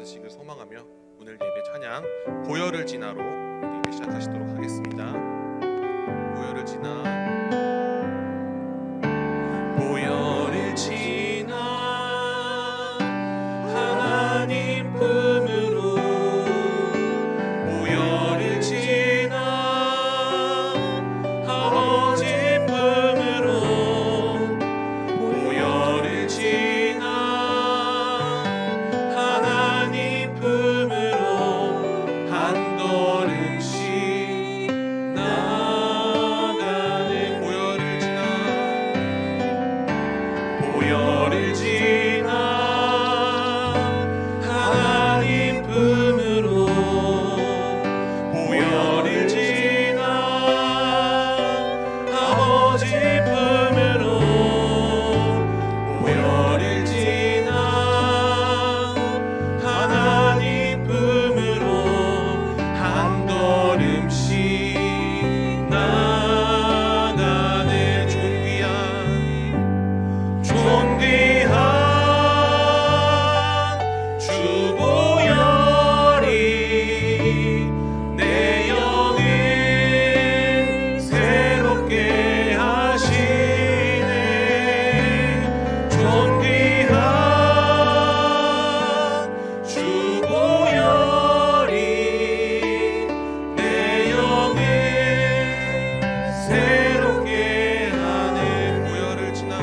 받으시길 소망하며 오늘 예배 찬양 보혈을 지나로 예배 시작하시도록 하겠습니다. 보혈을 지나, 보혈을 지나 하나님 품으로, 보혈을 지나 아버지 품으로, 보혈을 지나 하나님 품으로 한 걸음씩 나가네. 보혈을 지나, 보혈을 지나 하나님 품으로, 보혈을 지나 아버지 품으로, 보혈을 지나 하나님 품으로 한 걸음씩 나가네. 존귀한 주 보혈이 내 영을 새롭게 하시네. 존귀한 주 보혈이 내 영을 새롭게 하네. 보혈을 지나,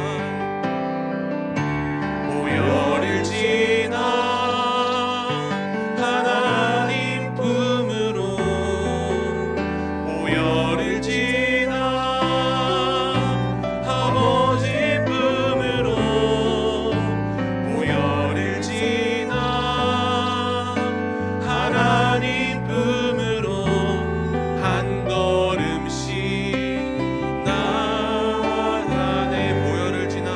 보혈을 지나 하나님 품으로, 보혈을 지나 아버지 품으로, 보혈을 지나 하나님 품으로 한 걸음씩 나가네. 보혈을 지나,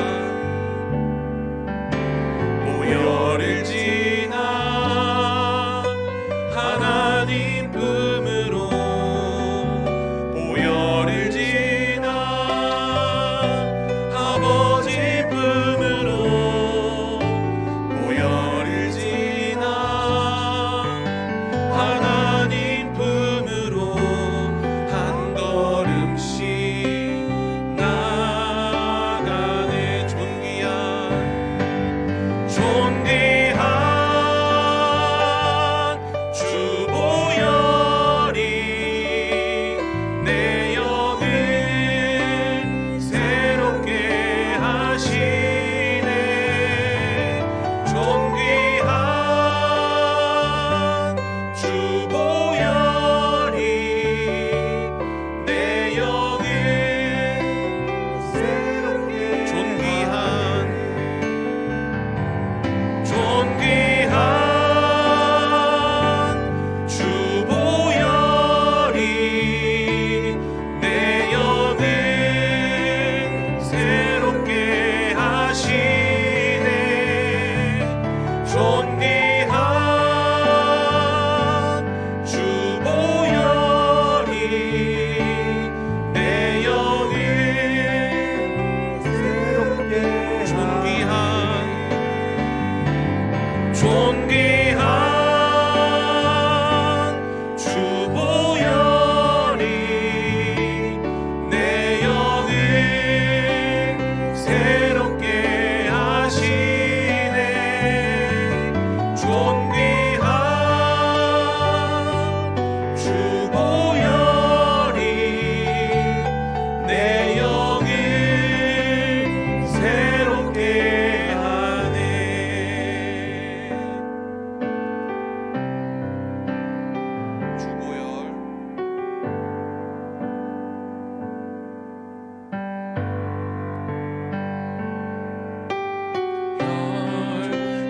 보혈을 지나 하나님 품으로, 보혈을 지나 아버지 품으로, 보혈을 지나 하나님 품으로 한 걸음씩 나가네. 존귀한 주 보혈이 내 영을 새롭게 하시네. 존귀한 주 보혈이 내 영을 새롭게, 존귀한 주 보혈이 내 영을 새롭게 하시네. 존귀한 주 보혈이 내 영을 새롭게, 존귀한 주 보혈이 내 영을 새롭게 하시네. 존귀한 주 보혈이 내 영을 새롭게 하네. 주보혈,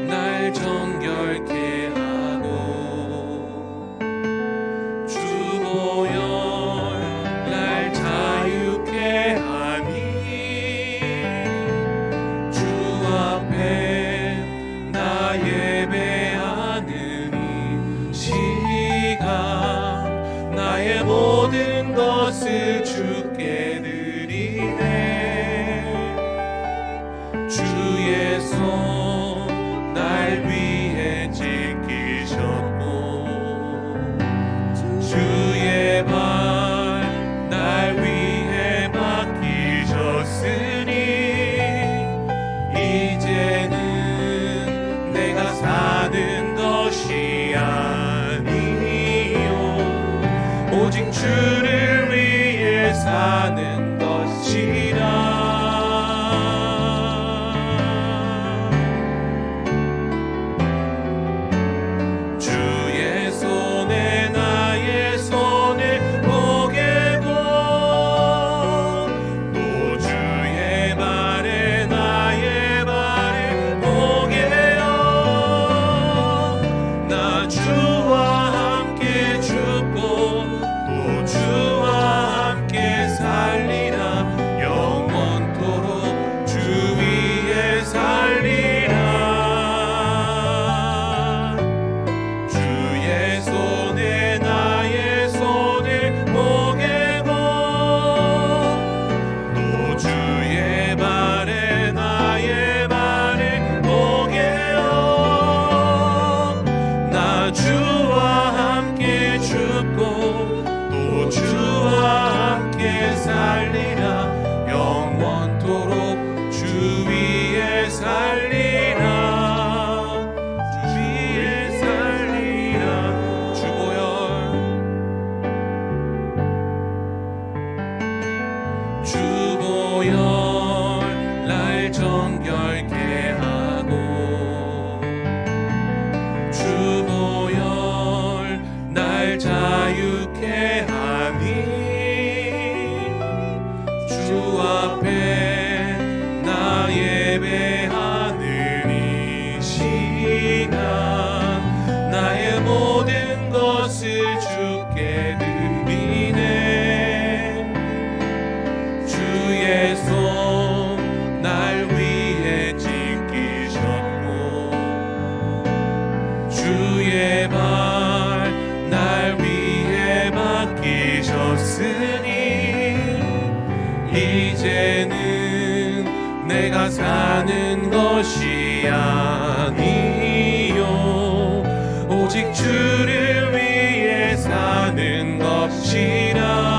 날 정결케 하고, 주보혈 날 자유케 하니, 주 앞에 나 예배하는 이 시간 나의 모든 것을 주께 드리네. 주의 손 날 위해 지키 주를 위해 사는 것이라. 주의 손에 나의 손을 보게고 또 주의 발에 나의 발을 보게요. 나 주와 함께 죽고 또 주와 함께 살리라. 영원토록 주 위에 살리라. 주의 손에 나의 손을 보게고 또 주의 발에 나의 발을 보게요. 나 주와 함께 죽고 또 주와 함께 살리라. 영원토록 주 위에 살리라. 주 위에 살리라. 주보혈 날 정결케 하고 주보혈 날 자유케 하니 주 앞에 나 예배하는 이 시간 나의 모든 것을 주께 드리네. 주의 손 날 위해 지키셨고 주의 발 날 위해 맡기셨으니 이제는 내가 사는 것이 아니요 오직 주를 위해 사는 것이라.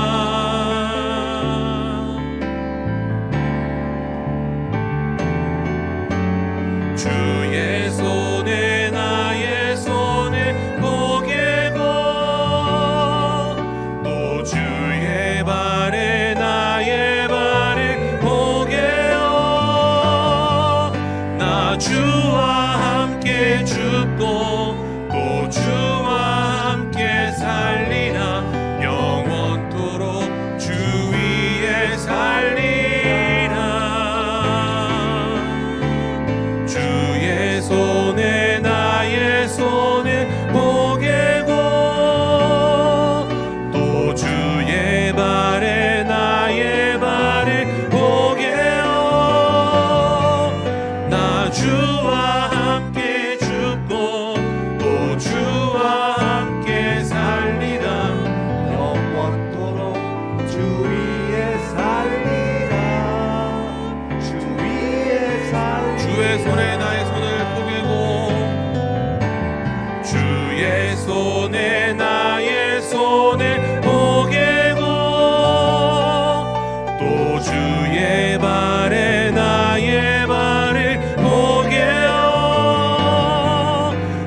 주의 손에 나의 손을 보게고 또 주의 발에 나의 발을 보게요. 나 주와 함께 죽고 또 주와 함께 살리라. 영원토록 주 위에 살리라. 주의 손에 나의 손을 보게고 또 주의 발에 나의 발을 보게요. 나 주와 함께 죽고 또 주와 함께 살리라. 영원토록 주 위에 살리라. 주 위에 살리라. 주의 손에 나의 손을 보게고 주의 손에 나의 손을 보게고 또 주의 발에 나의 발을 보게요.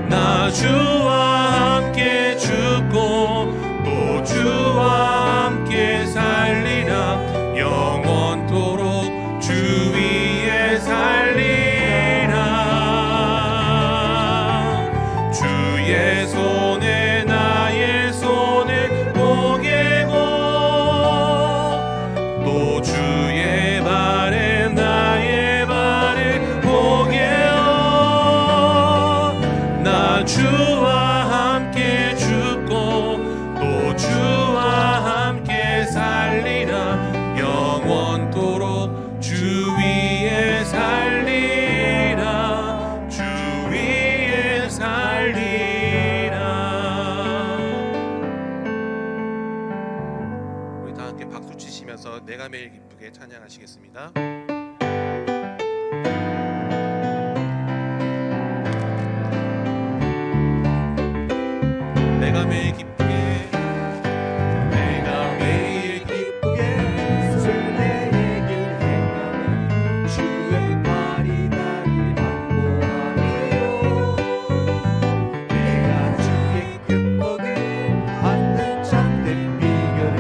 나 주와 함께 죽고 또 주와 함께 살리라. 영원토록 주 위에 살리라. 주의 손에 나의 손을 보게고 또 주의 발에 나의 발을 보게요. 나 주와 함께 죽고 또 주와 함께 살리라. 영원토록 주 위에 살리라. 주 위에 살리라. 우리 다 함께 박수 치시면서 내가 매일 기쁘게 찬양하시겠습니다. 내가 매일 기쁘게 내가 매일 기쁘게 순례의 길 행하는 주의 발이 나를 안보하며 내가 주의 큰 복을 받는 참된 비결은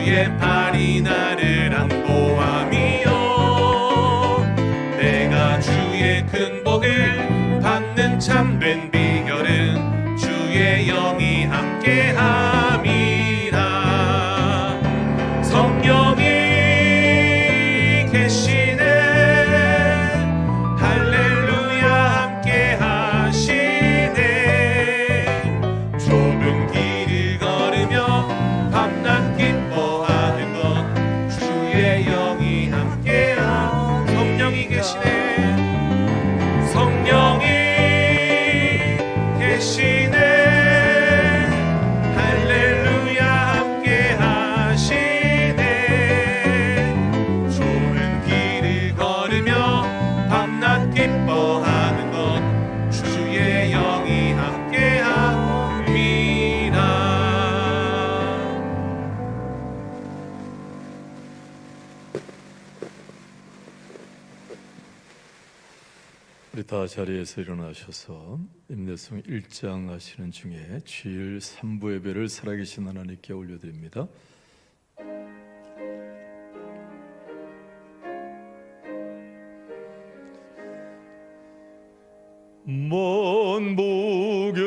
주의 팔이 나를 안보함이요 내가 주의 큰 복을 받는 참된 비결은 주의 영이 함께함이라 성령이 계시네 할렐루야 함께하시네 좁은 길을 걸으며 밤낮 기뻐하는 것 주의 영이 함께함 성령이 계시네 성령이 계시네 할렐루야 함께하시네 좁은 길을 걸으며 밤낮 기뻐하는 것 주의 영이 함께함이라 우리 다 자리에서 일어나셔서 임내성 1장 하시는 중에 주일 3부 예배를 살아계신 하나님께 올려드립니다. 먼 복역은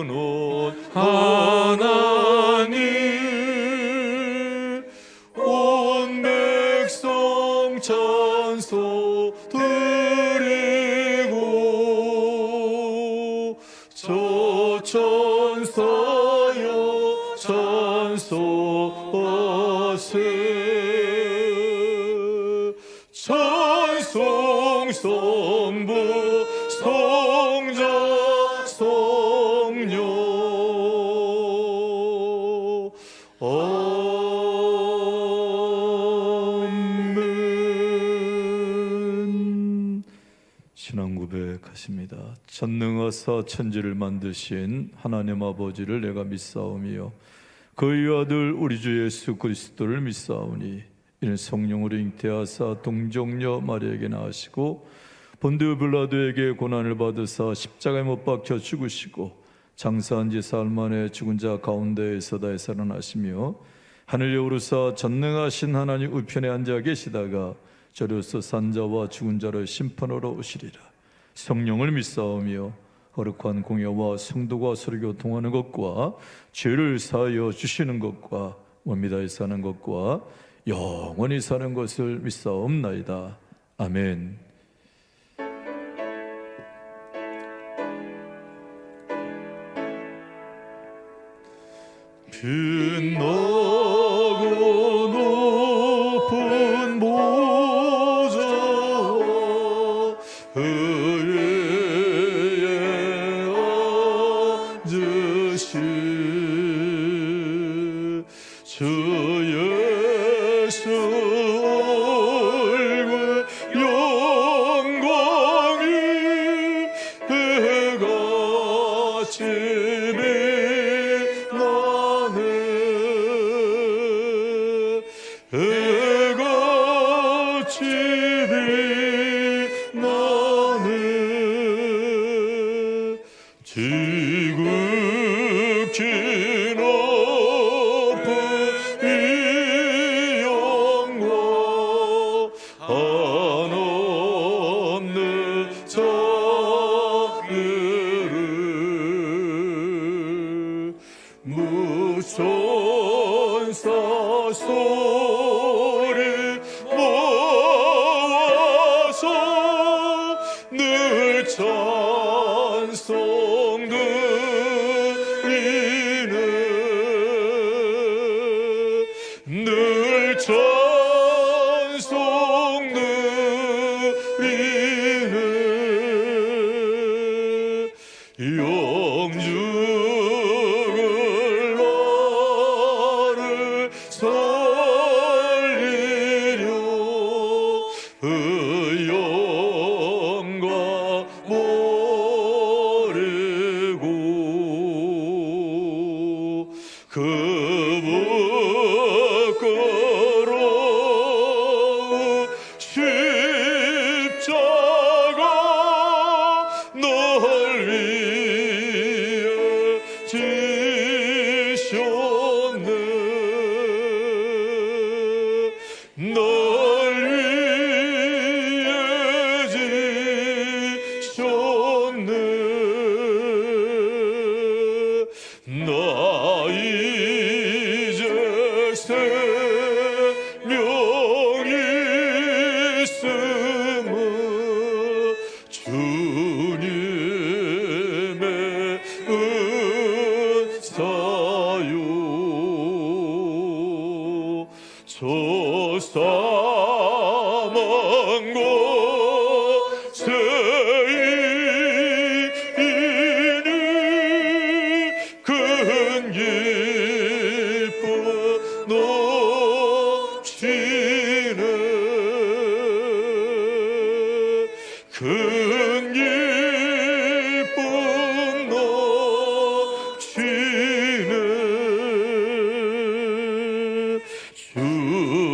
온 하나님 온 백성 찬송 드리고 저 천사여 찬송하세 찬송 성부 성자 성녀 아멘. 신앙 고백하십니다. 전능하사 천지를 만드신 하나님 아버지를 내가 믿사오며 그의 아들 우리 주 예수 그리스도를 믿사오니 이는 성령으로 잉태하사 동정녀 마리아에게 나으시고 본디오 빌라도에게 고난을 받으사 십자가에 못 박혀 죽으시고 장사한 지 사흘 만에 죽은 자 가운데에서 다시 살아나시며 하늘에 오르사 전능하신 하나님 우편에 앉아 계시다가 저로서 산자와 죽은 자를 심판하러 오시리라. 성령을 믿사오며 거룩한 공예와 성도가 서로 교통하는 것과 죄를 사하여 주시는 것과 몸이 다해 사는 것과 영원히 사는 것을 믿사옵나이다. 아멘. 빛나고 높은 보좌와 의에 앉으신 주 예수 얼굴 영광이 해같이 해같이 빛나네 지극히 높은 이 영광 한없는 자비를 무천사 소리 모아서 늘 찬송 드리네 늘 찬송 드리네 영죽을 나를 살리려 의영과 모르고 그 부끄러운 십자가 널 위해 지셨네 나 이제 생명이 있음을 주님의 은사요. 저 사망 곳에 이는 큰 기쁨 넘치네. 큰 기쁨 넘치네.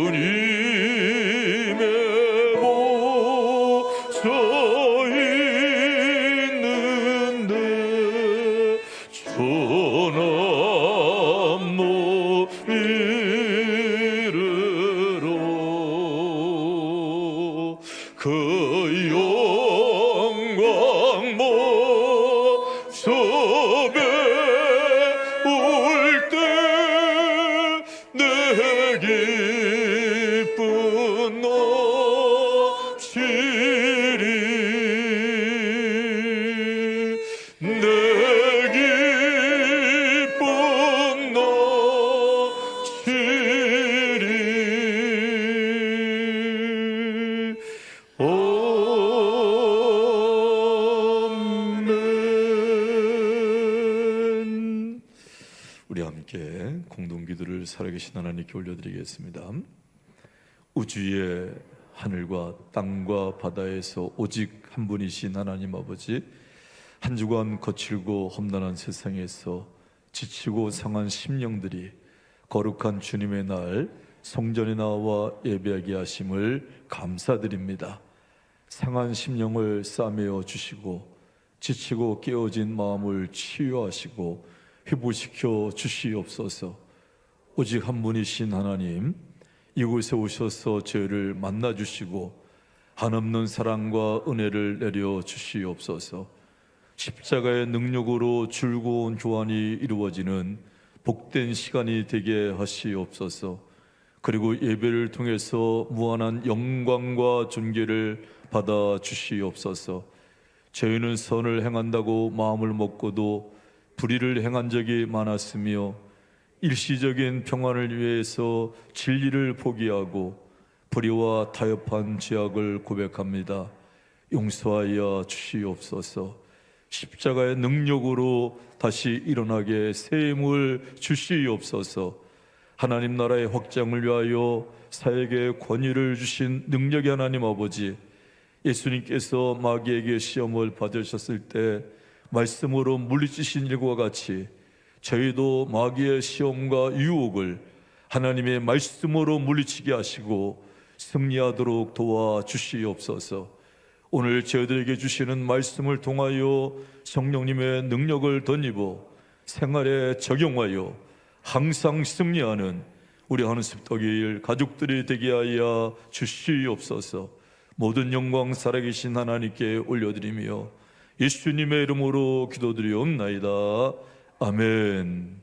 주님의 보좌 있는데 천암 이르러 그 영광 모습에 올 때 내 기쁨 넘치리. 내 기쁨 넘치리. 아멘. 우리 함께 공동기도를 살아계신 하나님께 올려드리겠습니다. 우주의 하늘과 땅과 바다에서 오직 한 분이신 하나님 아버지, 한 주간 거칠고 험난한 세상에서 지치고 상한 심령들이 거룩한 주님의 날 성전에 나와 예배하게 하심을 감사드립니다. 상한 심령을 싸매어 주시고 지치고 깨어진 마음을 치유하시고 회복시켜 주시옵소서. 오직 한 분이신 하나님, 이곳에 오셔서 저희를 만나주시고 한없는 사랑과 은혜를 내려 주시옵소서. 십자가의 능력으로 즐거운 교환이 이루어지는 복된 시간이 되게 하시옵소서. 그리고 예배를 통해서 무한한 영광과 존귀를 받아 주시옵소서. 저희는 선을 행한다고 마음을 먹고도 불의를 행한 적이 많았으며 일시적인 평안을 위해서 진리를 포기하고 불의와 타협한 죄악을 고백합니다. 용서하여 주시옵소서. 십자가의 능력으로 다시 일어나게 새 힘을 주시옵소서. 하나님 나라의 확장을 위하여 사역의 권위를 주신 능력의 하나님 아버지, 예수님께서 마귀에게 시험을 받으셨을 때 말씀으로 물리치신 일과 같이 저희도 마귀의 시험과 유혹을 하나님의 말씀으로 물리치게 하시고 승리하도록 도와주시옵소서. 오늘 저희들에게 주시는 말씀을 통하여 성령님의 능력을 덧입어 생활에 적용하여 항상 승리하는 우리 한숲떡일 가족들이 되게 하여 주시옵소서. 모든 영광 살아계신 하나님께 올려드리며 예수님의 이름으로 기도드리옵나이다. 아멘.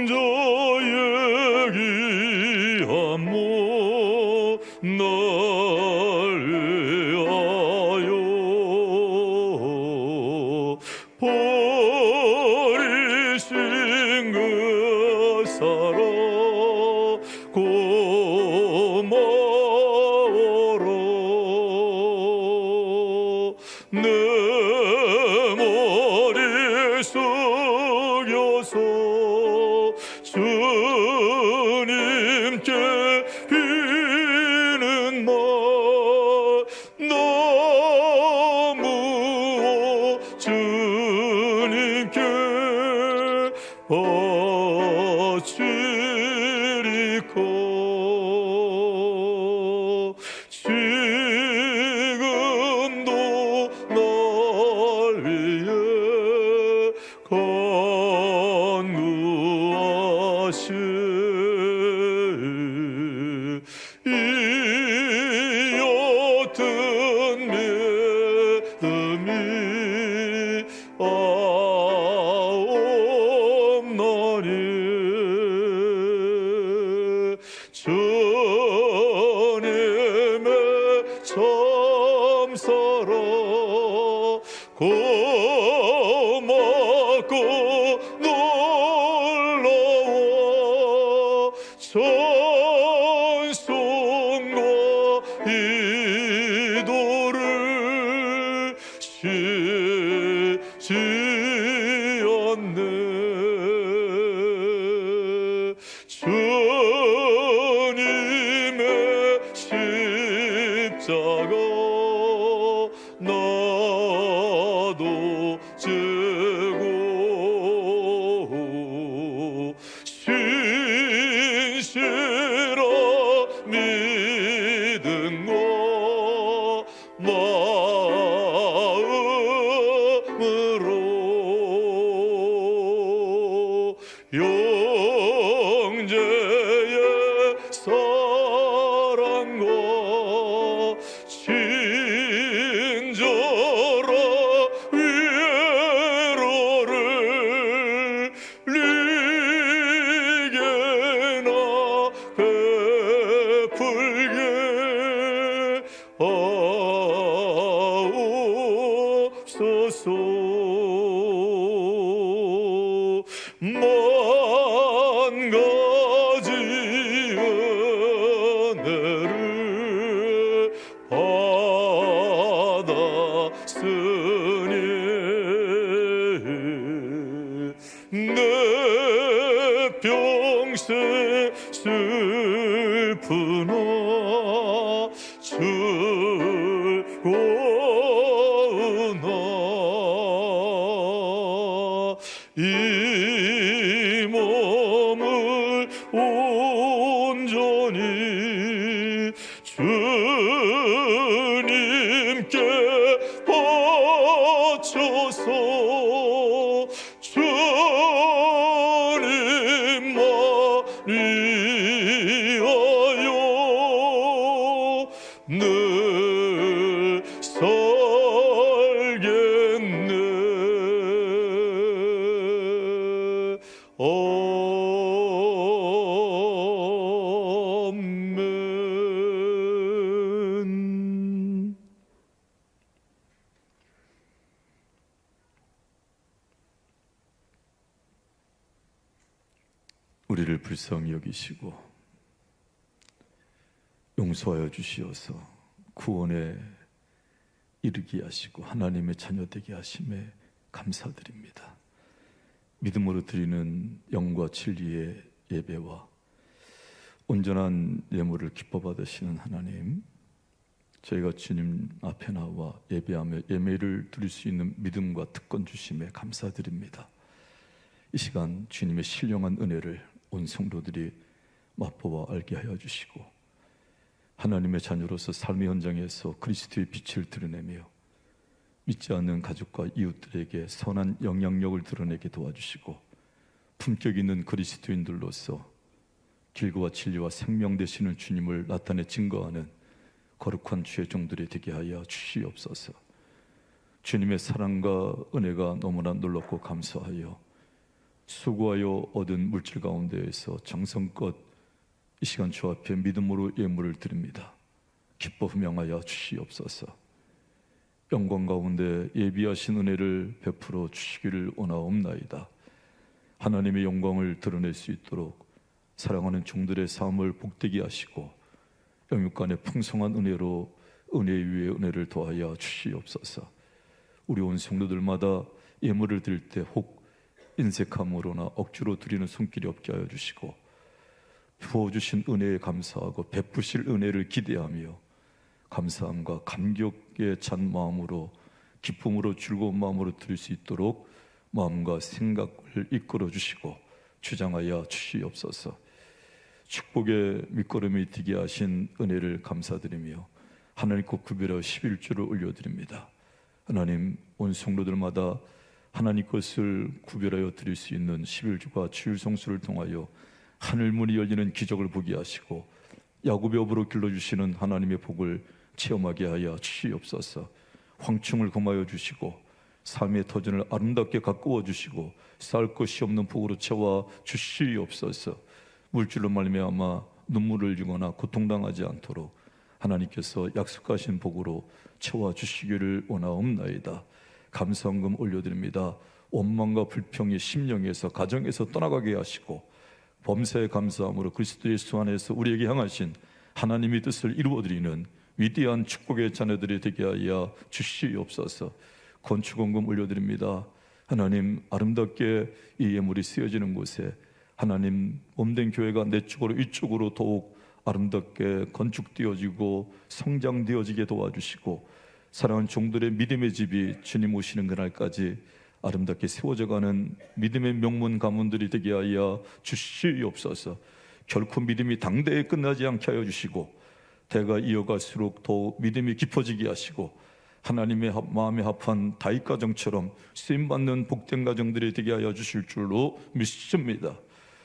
성자의 귀한 몸 날 위하여 버리신 그 사랑 고마워라. 내 머리 숙여서 주님께 비는 말 너무 주님께 어찌리꼬 지금도 널 위해 간구하시 이 옅은 믿음이 없나니 주님의 참사랑 고맙고 놀라워 찬송과 기도를 쉬지 않네 주님의 십자가 나도 지고 신실한 믿음과 마음으로 영재의 사랑과 친절한 위로를 네게나 베풀게 하옵소서 만 가지 은혜를 받았으니 내 평생 슬프나 즐거우나 이 몸을 온전히 주님께 바쳐서 주님만이 위하여 늘 살겠네 아멘. 우리를 불쌍히 여기시고 용서하여 주시어서 구원에 이르게 하시고 하나님의 자녀 되게 하심에 감사드립니다. 믿음으로 드리는 영과 진리의 예배와 온전한 예물을 기뻐 받으시는 하나님, 저희가 주님 앞에 나와 예배하며 예배를 드릴 수 있는 믿음과 특권 주심에 감사드립니다. 이 시간 주님의 신령한 은혜를 온 성도들이 맛보아 알게 하여 주시고 하나님의 자녀로서 삶의 현장에서 그리스도의 빛을 드러내며 믿지 않는 가족과 이웃들에게 선한 영향력을 드러내게 도와주시고 품격 있는 그리스도인들로서 길고와 진리와 생명 되시는 주님을 나타내 증거하는 거룩한 주의 종들이 되게 하여 주시옵소서. 주님의 사랑과 은혜가 너무나 놀랍고 감사하여 수고하여 얻은 물질 가운데에서 정성껏 이 시간 주 앞에 믿음으로 예물을 드립니다. 기뻐 흠양하여 주시옵소서. 영광 가운데 예비하신 은혜를 베풀어 주시기를 원하옵나이다. 하나님의 영광을 드러낼 수 있도록 사랑하는 종들의 삶을 복되게 하시고 영육간의 풍성한 은혜로 은혜 위에 은혜를 더하여 주시옵소서. 우리 온 성도들마다 예물을 드릴 때 혹 인색함으로나 억지로 드리는 손길이 없게 하여 주시고 부어주신 은혜에 감사하고 베푸실 은혜를 기대하며 감사함과 감격에 찬 마음으로 기쁨으로 즐거운 마음으로 드릴 수 있도록 마음과 생각을 이끌어 주시고 주장하여 주시옵소서. 축복의 밑거름이 되게 하신 은혜를 감사드리며 하나님께 구별하여 11조를 올려드립니다. 하나님, 온 성도들마다 하나님 것을 구별하여 드릴 수 있는 11조가 주일 성수를 통하여 하늘문이 열리는 기적을 보게 하시고 야곱의 업으로 길러주시는 하나님의 복을 체험하게 하여 주시옵소서. 황충을 금하여 주시고 삶의 터전을 아름답게 가꾸어 주시고 쌓을 것이 없는 복으로 채워 주시옵소서. 물질로 말미암아 눈물을 흘리거나 고통당하지 않도록 하나님께서 약속하신 복으로 채워 주시기를 원하옵나이다. 감사헌금 올려드립니다. 원망과 불평이 심령에서 가정에서 떠나가게 하시고 범사에 감사함으로 그리스도 예수 안에서 우리에게 향하신 하나님의 뜻을 이루어드리는 위대한 축복의 자녀들이 되게 하여 주시옵소서. 건축헌금 올려드립니다. 하나님, 아름답게 이 예물이 쓰여지는 곳에 하나님 몸된 교회가 내쪽으로 이쪽으로 더욱 아름답게 건축되어지고 성장되어지게 도와주시고 사랑하는 종들의 믿음의 집이 주님 오시는 그날까지 아름답게 세워져가는 믿음의 명문 가문들이 되게 하여 주시옵소서. 결코 믿음이 당대에 끝나지 않게 하여 주시고 대가 이어갈수록 더욱 믿음이 깊어지게 하시고 하나님의 마음에 합한 다윗 가정처럼 쓰임받는 복된 가정들이 되게 하여 주실 줄로 믿습니다.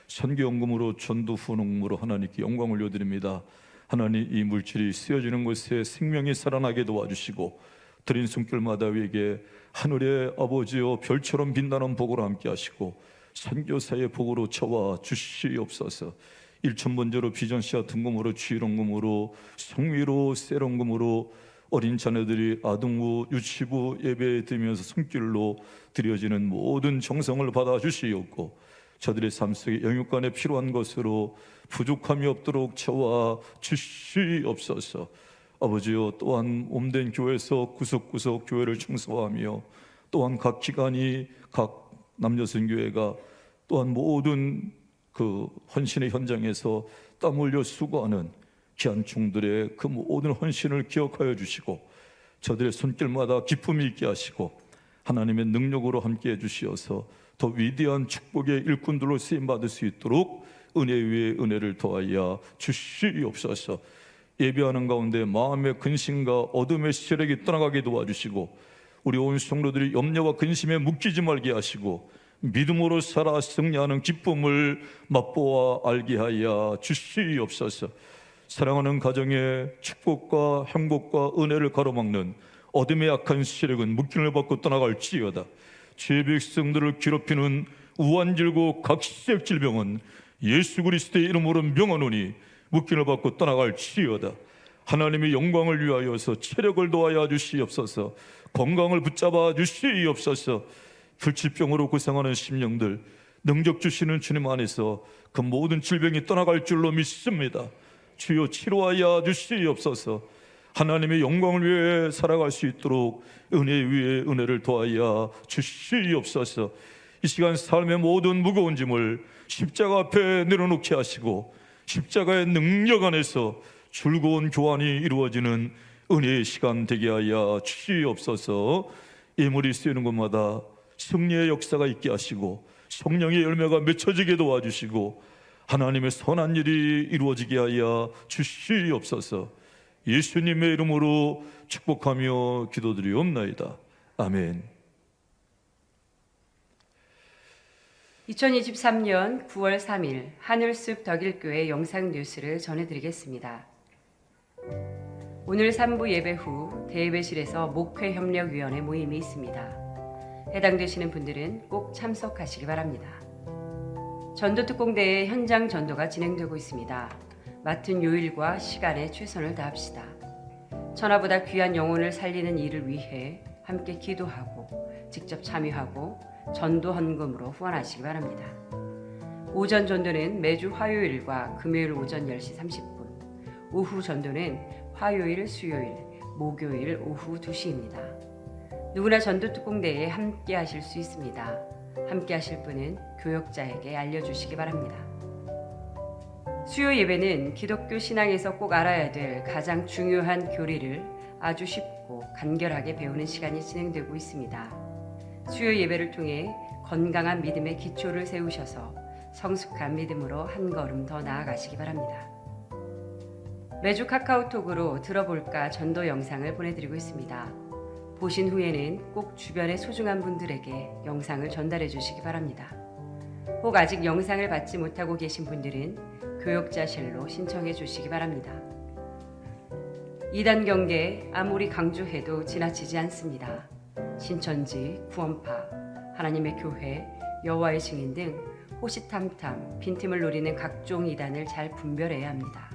선교연금으로 전도 후원금으로 하나님께 영광 올려드립니다. 하나님, 이 물질이 쓰여지는 곳에 생명이 살아나게 도와주시고 드린 손길마다 위에게 하늘의 아버지여 별처럼 빛나는 복으로 함께 하시고 선교사의 복으로 채워 주시옵소서. 일천번제로 비전시와 등금으로 주일원금으로 성위로 셀원금으로 어린 자녀들이 아동부 유치부 예배에 드리면서 손길로 드려지는 모든 정성을 받아 주시옵고 저들의 삶 속에 영육간에 필요한 것으로 부족함이 없도록 채워 주시옵소서. 아버지여, 또한 몸된 교회에서 구석구석 교회를 청소하며 또한 각 기관이 각 남녀선교회가 또한 모든 그 헌신의 현장에서 땀 흘려 수고하는 귀한 종들의 그 모든 헌신을 기억하여 주시고 저들의 손길마다 기쁨이 있게 하시고 하나님의 능력으로 함께해 주시어서 더 위대한 축복의 일꾼들로 쓰임받을 수 있도록 은혜 위에 은혜를 더하여 주시옵소서. 예배하는 가운데 마음의 근심과 어둠의 세력이 떠나가게 도와주시고 우리 온 성도들이 염려와 근심에 묶이지 말게 하시고 믿음으로 살아 승리하는 기쁨을 맛보아 알게 하여 주시옵소서. 사랑하는 가정의 축복과 행복과 은혜를 가로막는 어둠의 악한 세력은 묶임을 받고 떠나갈지어다. 죄의 백성들을 괴롭히는 우환질고 각색 질병은 예수 그리스도의 이름으로 명하노니 묶임을 받고 떠나갈지어다. 하나님의 영광을 위하여서 체력을 도하여 주시옵소서. 건강을 붙잡아 주시옵소서. 불치병으로 고생하는 심령들 능력 주시는 주님 안에서 그 모든 질병이 떠나갈 줄로 믿습니다. 주여 치료하여 주시옵소서. 하나님의 영광을 위해 살아갈 수 있도록 은혜 위에 은혜를 더하여 주시옵소서. 이 시간 삶의 모든 무거운 짐을 십자가 앞에 내려놓게 하시고 십자가의 능력 안에서 즐거운 교환이 이루어지는 은혜의 시간 되게 하여 주시옵소서. 예물이 쓰이는 곳마다 승리의 역사가 있게 하시고 성령의 열매가 맺혀지게 도와주시고 하나님의 선한 일이 이루어지게 하여 주시옵소서. 예수님의 이름으로 축복하며 기도드리옵나이다. 아멘. 2023년 9월 3일 하늘숲 덕일교회 영상 뉴스를 전해드리겠습니다. 오늘 3부 예배 후 대예배실에서 목회협력위원회 모임이 있습니다. 해당되시는 분들은 꼭 참석하시기 바랍니다. 전도특공대의 현장 전도가 진행되고 있습니다. 맡은 요일과 시간에 최선을 다합시다. 천하보다 귀한 영혼을 살리는 일을 위해 함께 기도하고 직접 참여하고 전도 헌금으로 후원하시기 바랍니다. 오전 전도는 매주 화요일과 금요일 오전 10시 30분, 오후 전도는 화요일, 수요일, 목요일 오후 2시입니다. 누구나 전도특공대에 함께 하실 수 있습니다. 함께 하실 분은 교역자에게 알려주시기 바랍니다. 수요 예배는 기독교 신앙에서 꼭 알아야 될 가장 중요한 교리를 아주 쉽고 간결하게 배우는 시간이 진행되고 있습니다. 수요 예배를 통해 건강한 믿음의 기초를 세우셔서 성숙한 믿음으로 한 걸음 더 나아가시기 바랍니다. 매주 카카오톡으로 들어볼까 전도 영상을 보내드리고 있습니다. 보신 후에는 꼭 주변의 소중한 분들에게 영상을 전달해 주시기 바랍니다. 혹 아직 영상을 받지 못하고 계신 분들은 교역자실로 신청해 주시기 바랍니다. 이단 경계 아무리 강조해도 지나치지 않습니다. 신천지, 구원파, 하나님의 교회, 여호와의 증인 등 호시탐탐 빈틈을 노리는 각종 이단을 잘 분별해야 합니다.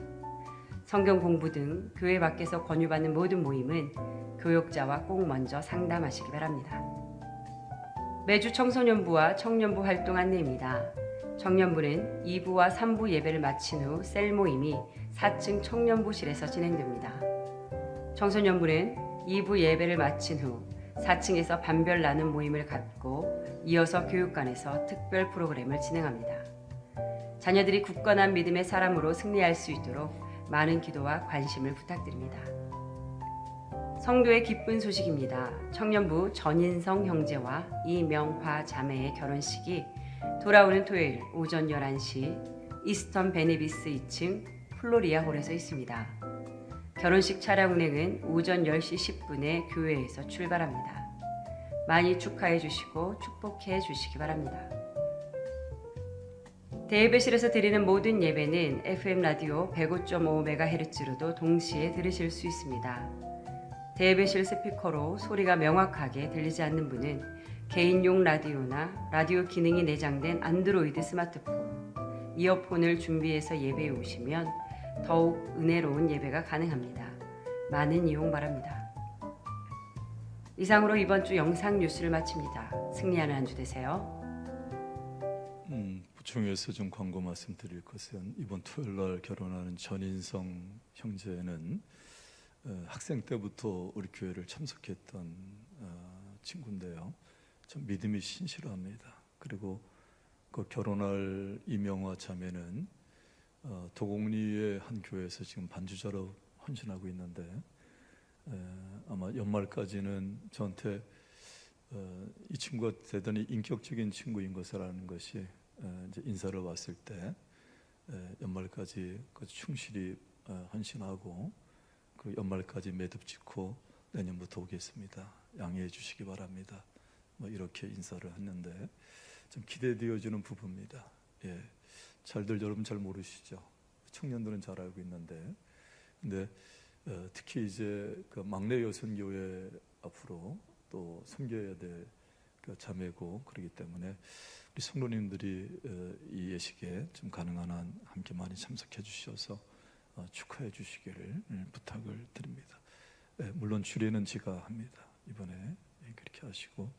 성경 공부 등 교회 밖에서 권유받는 모든 모임은 교역자와 꼭 먼저 상담하시기 바랍니다. 매주 청소년부와 청년부 활동 안내입니다. 청년부는 2부와 3부 예배를 마친 후 셀 모임이 4층 청년부실에서 진행됩니다. 청소년부는 2부 예배를 마친 후 4층에서 반별 나눔 모임을 갖고 이어서 교육관에서 특별 프로그램을 진행합니다. 자녀들이 굳건한 믿음의 사람으로 승리할 수 있도록 많은 기도와 관심을 부탁드립니다. 성도의 기쁜 소식입니다. 청년부 전인성 형제와 이명화 자매의 결혼식이 돌아오는 토요일 오전 11시 이스턴 베네비스 2층 플로리아 홀에서 있습니다. 결혼식 차량 운행은 오전 10시 10분에 교회에서 출발합니다. 많이 축하해 주시고 축복해 주시기 바랍니다. 대예배실에서 드리는 모든 예배는 FM 라디오 105.5MHz로도 동시에 들으실 수 있습니다. 대예배실 스피커로 소리가 명확하게 들리지 않는 분은 개인용 라디오나 라디오 기능이 내장된 안드로이드 스마트폰, 이어폰을 준비해서 예배에 오시면 더욱 은혜로운 예배가 가능합니다. 많은 이용 바랍니다. 이상으로 이번 주 영상 뉴스를 마칩니다. 승리하는 한 주 되세요. 부총회에서 좀 광고 말씀드릴 것은 이번 토요일 날 결혼하는 전인성 형제는 학생 때부터 우리 교회를 참석했던 친구인데요. 참 믿음이 신실합니다. 그리고 그 결혼할 이명화 자매는 도곡리의 한 교회에서 지금 반주자로 헌신하고 있는데 아마 연말까지는 저한테 이 친구가 대단히 인격적인 친구인 것을 아는 것이 이제 인사를 왔을 때 연말까지 충실히 헌신하고 그 연말까지 매듭 짓고 내년부터 오겠습니다. 양해해 주시기 바랍니다. 뭐 이렇게 인사를 했는데 좀 기대되어지는 부부입니다. 예, 잘들 여러분 잘 모르시죠? 청년들은 잘 알고 있는데, 근데 특히 이제 그 막내 여선교회 앞으로 또 섬겨야 될 그 자매고 그렇기 때문에 우리 성도님들이 이 예식에 좀 가능한 한 함께 많이 참석해 주셔서 축하해 주시기를 부탁을 드립니다. 물론 주례는 제가 합니다. 이번에 그렇게 하시고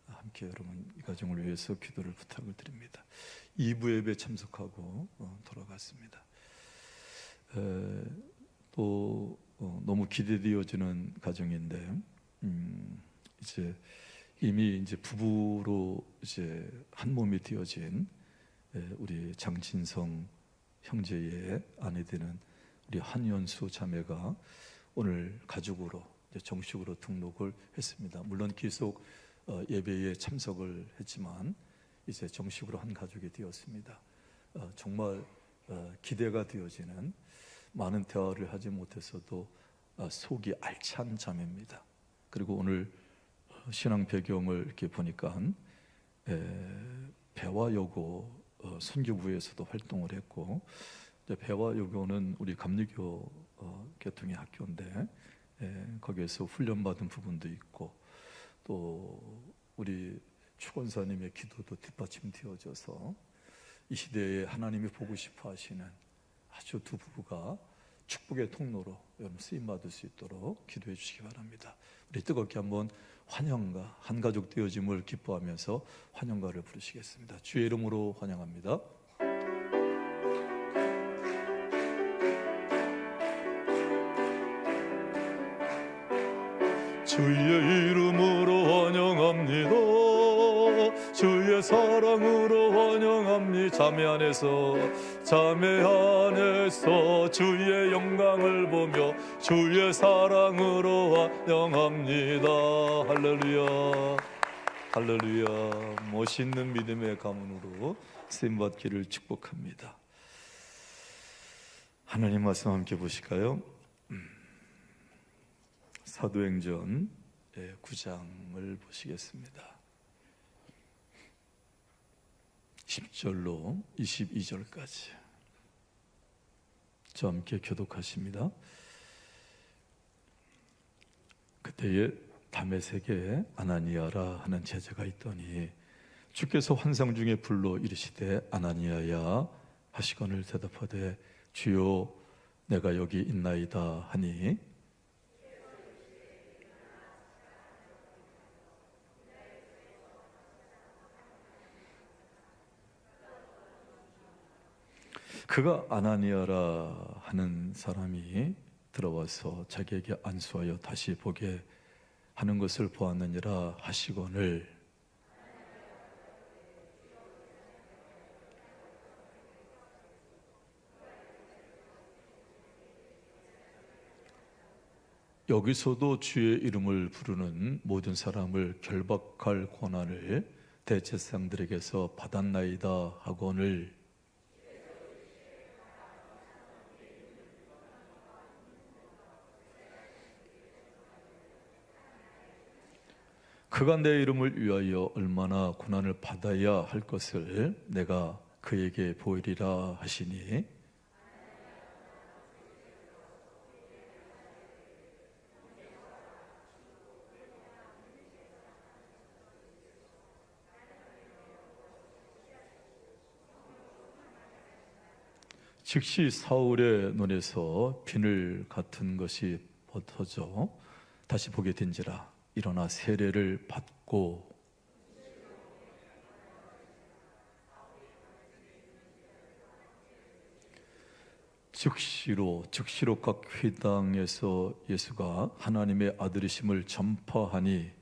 함께 여러분 이 가정을 위해서 기도를 부탁을 드립니다. 2부 예배 참석하고 돌아갔습니다. 또 너무 기대되어지는 가정인데 이제 이미 이제 부부로 이제 한 몸이 되어진 우리 장진성 형제의 아내 되는 우리 한연수 자매가 오늘 가족으로 이제 정식으로 등록을 했습니다. 물론 계속 예배에 참석을 했지만 이제 정식으로 한 가족이 되었습니다. 정말 기대가 되어지는, 많은 대화를 하지 못했어도 속이 알찬 자매입니다. 그리고 오늘 신앙 배경을 이렇게 보니까 배화여고 선교부에서도 활동을 했고, 배화여고는 우리 감리교 계통의 학교인데 거기에서 훈련받은 부분도 있고, 또 우리 추권사님의 기도도 뒷받침되어져서 이 시대에 하나님이 보고 싶어 하시는 아주 두 부부가 축복의 통로로 여러분 쓰임 받을 수 있도록 기도해 주시기 바랍니다. 우리 뜨겁게 한번 환영가, 한 가족 되어짐을 기뻐하면서 환영가를 부르시겠습니다. 주의 이름으로 환영합니다. 주의 이름으로 환영합니다. 주의 사랑으로 환영합니다. 자매 안에서 주의 영광을 보며 주의 사랑으로 환영합니다. 할렐루야. 할렐루야. 멋있는 믿음의 가문으로 쓰임받기를 축복합니다. 하나님 말씀 함께 보실까요? 사도행전 9장을 보시겠습니다. 10절로 22절까지 저와 함께 교독하십니다. 그때에 다메섹에 아나니아라 하는 제자가 있더니 주께서 환상 중에 불러 이르시되 아나니아야 하시거늘 대답하되 주여 내가 여기 있나이다 하니 그가 아나니아라 하는 사람이 들어와서 자기에게 안수하여 다시 보게 하는 것을 보았느니라 하시거늘 여기서도 주의 이름을 부르는 모든 사람을 결박할 권한을 대제사장들에게서 받았나이다 하거늘 그가 내 이름을 위하여 얼마나 고난을 받아야 할 것을 내가 그에게 보이리라 하시니 즉시 사울의 눈에서 비늘 같은 것이 벗어져 다시 보게 된지라 일어나 세례를 받고 즉시로 각 회당에서 예수가 하나님의 아들이심을 전파하니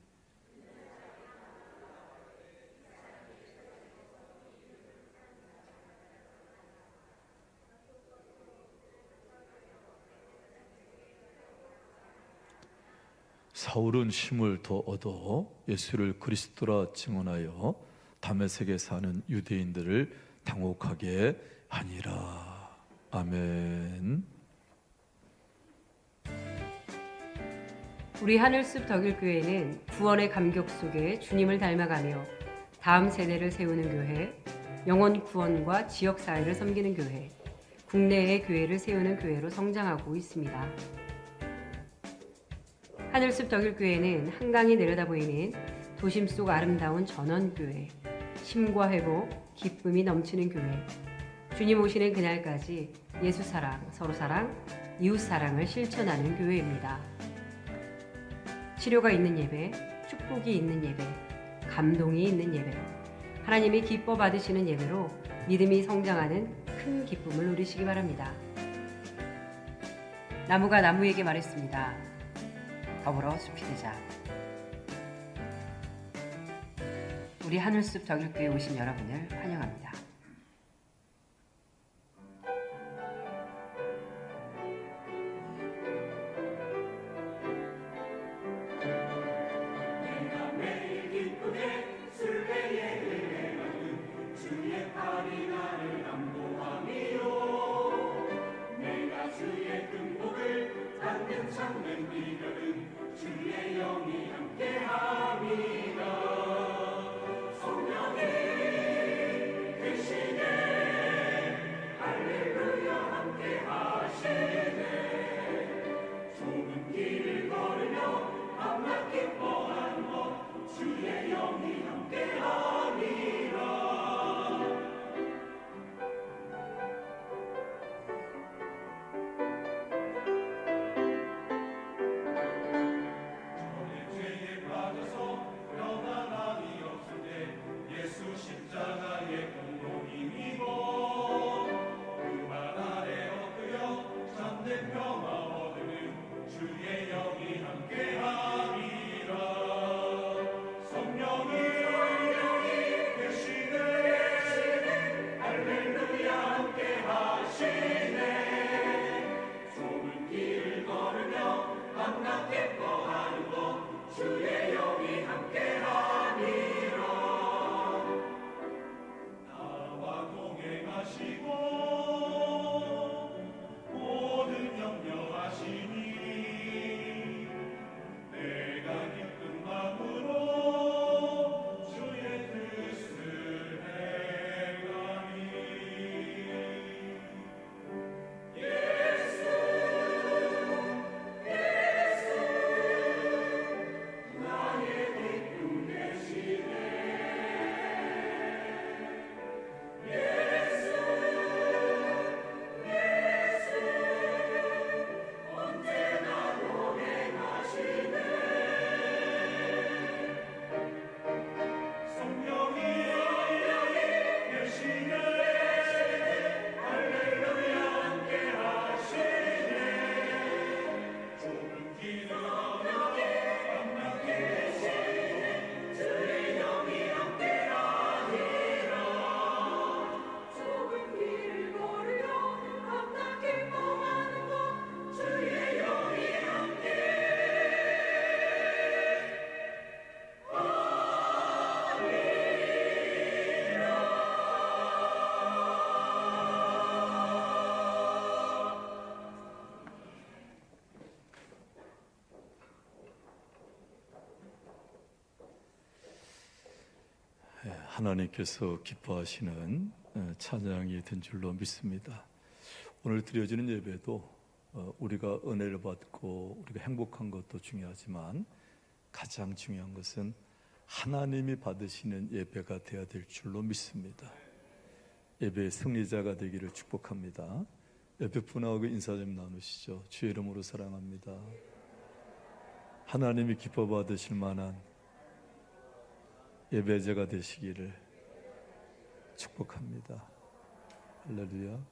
사울은 힘을 더 얻어 예수를 그리스도라 증언하여 다메섹에 사는 유대인들을 당혹하게 하니라. 아멘. 우리 하늘숲 덕일교회는 구원의 감격 속에 주님을 닮아가며 다음 세대를 세우는 교회, 영혼 구원과 지역사회를 섬기는 교회, 국내의 교회를 세우는 교회로 성장하고 있습니다. 하늘숲 덕일교회는 한강이 내려다보이는 도심 속 아름다운 전원교회, 쉼과 회복, 기쁨이 넘치는 교회, 주님 오시는 그날까지 예수사랑, 서로사랑, 이웃사랑을 실천하는 교회입니다. 치료가 있는 예배, 축복이 있는 예배, 감동이 있는 예배, 하나님이 기뻐 받으시는 예배로 믿음이 성장하는 큰 기쁨을 누리시기 바랍니다. 나무가 나무에게 말했습니다. 더불어 숲이 되자. 우리 하늘숲 덕일교회에 오신 여러분을 환영합니다. 하나님께서 기뻐하시는 찬양이 된 줄로 믿습니다. 오늘 드려지는 예배도 우리가 은혜를 받고 우리가 행복한 것도 중요하지만 가장 중요한 것은 하나님이 받으시는 예배가 되어야 될 줄로 믿습니다. 예배의 승리자가 되기를 축복합니다. 옆에 분하고 인사 좀 나누시죠. 주의 이름으로 사랑합니다. 하나님이 기뻐 받으실 만한 예배자가 되시기를 축복합니다. 할렐루야.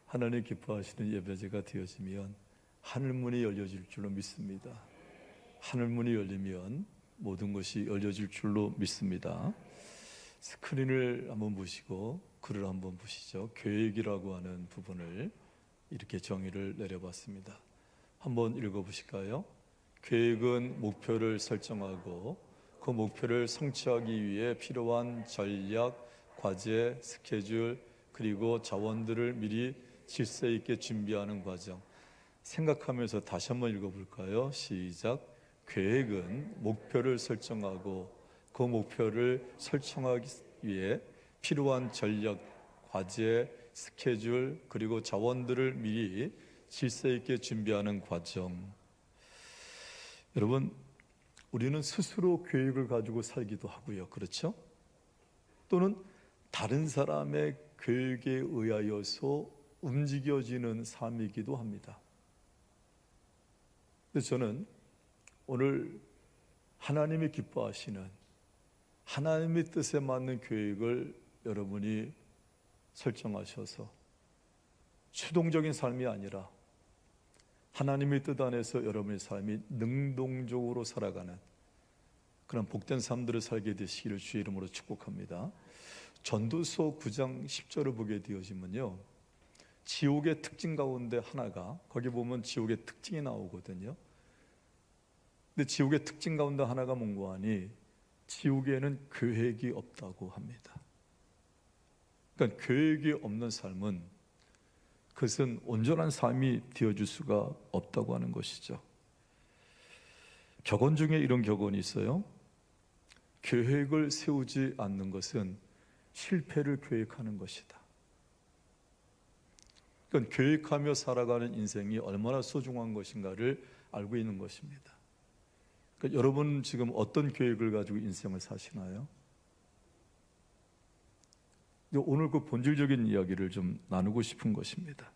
하나님 기뻐하시는 예배자가 되어지면 하늘문이 열려질 줄로 믿습니다. 하늘문이 열리면 모든 것이 열려질 줄로 믿습니다. 스크린을 한번 보시고 글을 한번 보시죠. 계획이라고 하는 부분을 이렇게 정의를 내려봤습니다. 한번 읽어보실까요? 계획은 목표를 설정하고 그 목표를 성취하기 위해 필요한 전략, 과제, 스케줄 그리고 자원들을 미리 질서 있게 준비하는 과정. 생각하면서 다시 한번 읽어볼까요? 시작. 계획은 목표를 설정하고 그 목표를 설정하기 위해 필요한 전략, 과제, 스케줄 그리고 자원들을 미리 질서 있게 준비하는 과정. 여러분, 우리는 스스로 계획을 가지고 살기도 하고요. 그렇죠? 또는 다른 사람의 계획에 의하여서 움직여지는 삶이기도 합니다. 그래서 저는 오늘 하나님이 기뻐하시는 하나님의 뜻에 맞는 계획을 여러분이 설정하셔서 수동적인 삶이 아니라 하나님의 뜻 안에서 여러분의 삶이 능동적으로 살아가는 그런 복된 삶들을 살게 되시기를 주의 이름으로 축복합니다. 전도서 9장 10절을 보게 되어지면요, 지옥의 특징 가운데 하나가, 거기 보면 지옥의 특징이 나오거든요. 근데 지옥의 특징 가운데 하나가 뭔고 하니 지옥에는 계획이 없다고 합니다. 그러니까 계획이 없는 삶은 그것은 온전한 삶이 되어줄 수가 없다고 하는 것이죠. 격언 중에 이런 격언이 있어요. 계획을 세우지 않는 것은 실패를 계획하는 것이다. 그러니까 계획하며 살아가는 인생이 얼마나 소중한 것인가를 알고 있는 것입니다. 그러니까 여러분 지금 어떤 계획을 가지고 인생을 사시나요? 오늘 그 본질적인 이야기를 좀 나누고 싶은 것입니다.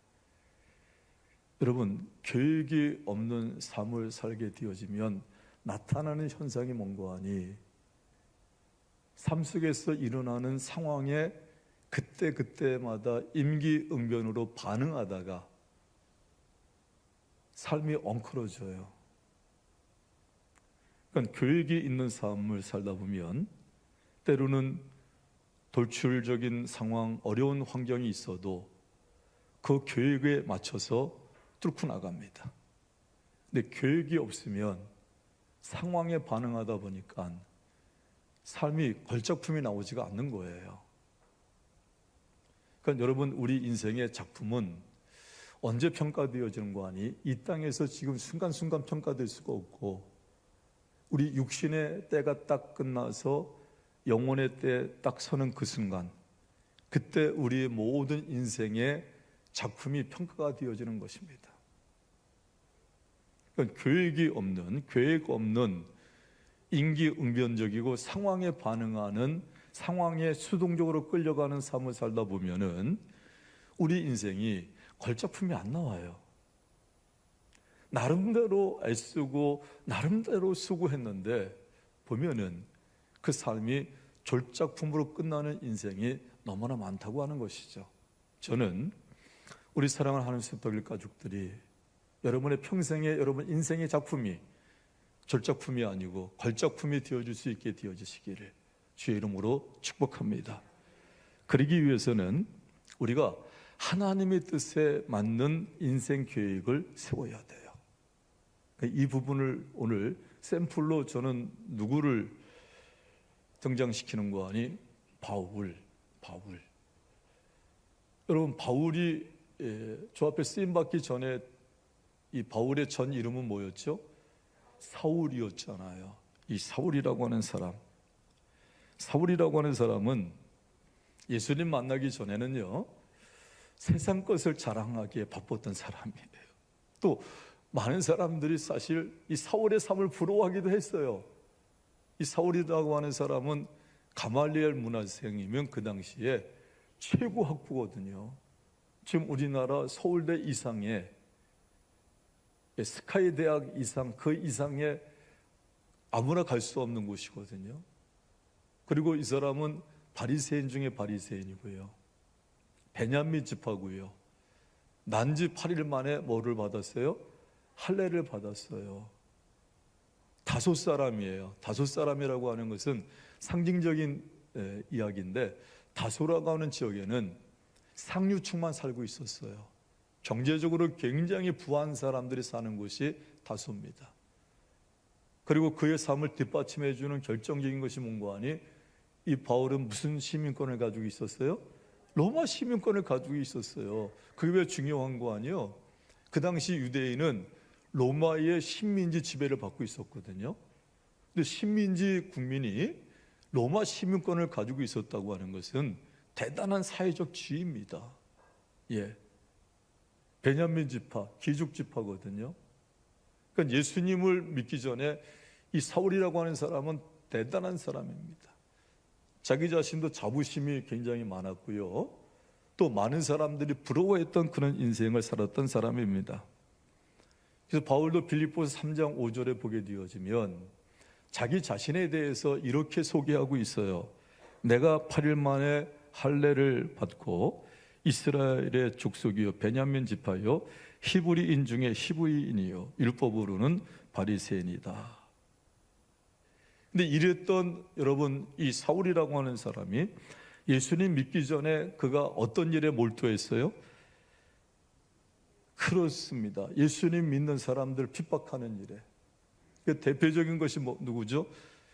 여러분, 계획이 없는 삶을 살게 되어지면 나타나는 현상이 뭔가 하니 삶 속에서 일어나는 상황에 그때그때마다 임기응변으로 반응하다가 삶이 엉클어져요. 그러니까 계획이 있는 삶을 살다 보면 때로는 돌출적인 상황, 어려운 환경이 있어도 그 계획에 맞춰서 뚫고 나갑니다. 근데 계획이 없으면 상황에 반응하다 보니까 삶이 걸작품이 나오지가 않는 거예요. 그러니까 여러분, 우리 인생의 작품은 언제 평가되어지는 거 아니? 이 땅에서 지금 순간순간 평가될 수가 없고 우리 육신의 때가 딱 끝나서 영혼의 때 딱 서는 그 순간, 그때 우리의 모든 인생의 작품이 평가가 되어지는 것입니다. 그러니까 계획이 없는, 계획 없는 임기응변적이고 상황에 반응하는, 상황에 수동적으로 끌려가는 삶을 살다 보면은 우리 인생이 걸작품이 안 나와요. 나름대로 애쓰고 나름대로 수고했는데 보면은 그 삶이 졸작품으로 끝나는 인생이 너무나 많다고 하는 것이죠. 저는 우리 사랑하는 하나님 습덕일 가족들이 여러분의 평생의, 여러분 인생의 작품이 졸작품이 아니고 걸작품이 되어줄 수 있게 되어주시기를 주의 이름으로 축복합니다. 그러기 위해서는 우리가 하나님의 뜻에 맞는 인생 계획을 세워야 돼요. 이 부분을 오늘 샘플로 저는 누구를 등장시키는 거 아니? 바울. 여러분, 바울이 저 앞에 쓰임받기 전에 이 바울의 전 이름은 뭐였죠? 사울이었잖아요. 이 사울이라고 하는 사람, 사울이라고 하는 사람은 예수님 만나기 전에는요, 세상 것을 자랑하기에 바빴던 사람이에요. 또 많은 사람들이 사실 이 사울의 삶을 부러워하기도 했어요. 이 사울이라고 하는 사람은 가말리엘 문화생이면 그 당시에 최고 학부거든요. 지금 우리나라 서울대 이상의 스카이 대학 이상, 그 이상의 아무나 갈 수 없는 곳이거든요. 그리고 이 사람은 바리새인 중에 바리새인이고요. 베냐민 지파고요. 난지 8일 만에 뭐를 받았어요? 할례를 받았어요. 다섯 사람이에요. 다섯 사람이라고 하는 것은 상징적인 이야기인데, 다소라고 하는 지역에는 상류층만 살고 있었어요. 경제적으로 굉장히 부한 사람들이 사는 곳이 다소입니다. 그리고 그의 삶을 뒷받침해 주는 결정적인 것이 뭔가 하니, 이 바울은 무슨 시민권을 가지고 있었어요? 로마 시민권을 가지고 있었어요. 그게 왜 중요한 거 아니에요? 그 당시 유대인은 로마의 식민지 지배를 받고 있었거든요. 근데 식민지 국민이 로마 시민권을 가지고 있었다고 하는 것은 대단한 사회적 지위입니다. 예, 베냐민 지파, 귀족 지파거든요. 그러니까 예수님을 믿기 전에 이 사울이라고 하는 사람은 대단한 사람입니다. 자기 자신도 자부심이 굉장히 많았고요. 또 많은 사람들이 부러워했던 그런 인생을 살았던 사람입니다. 그래서 바울도 빌립보서 3장 5절에 보게 되어지면 자기 자신에 대해서 이렇게 소개하고 있어요. 내가 8일 만에 할례를 받고 이스라엘의 족속이요 베냐민 지파요 히브리인 중에 히브리인이요 율법으로는 바리새인이다. 근데 이랬던 여러분 이 사울이라고 하는 사람이 예수님 믿기 전에 그가 어떤 일에 몰두했어요? 그렇습니다. 예수님 믿는 사람들 핍박하는 일에. 그 대표적인 것이 누구죠?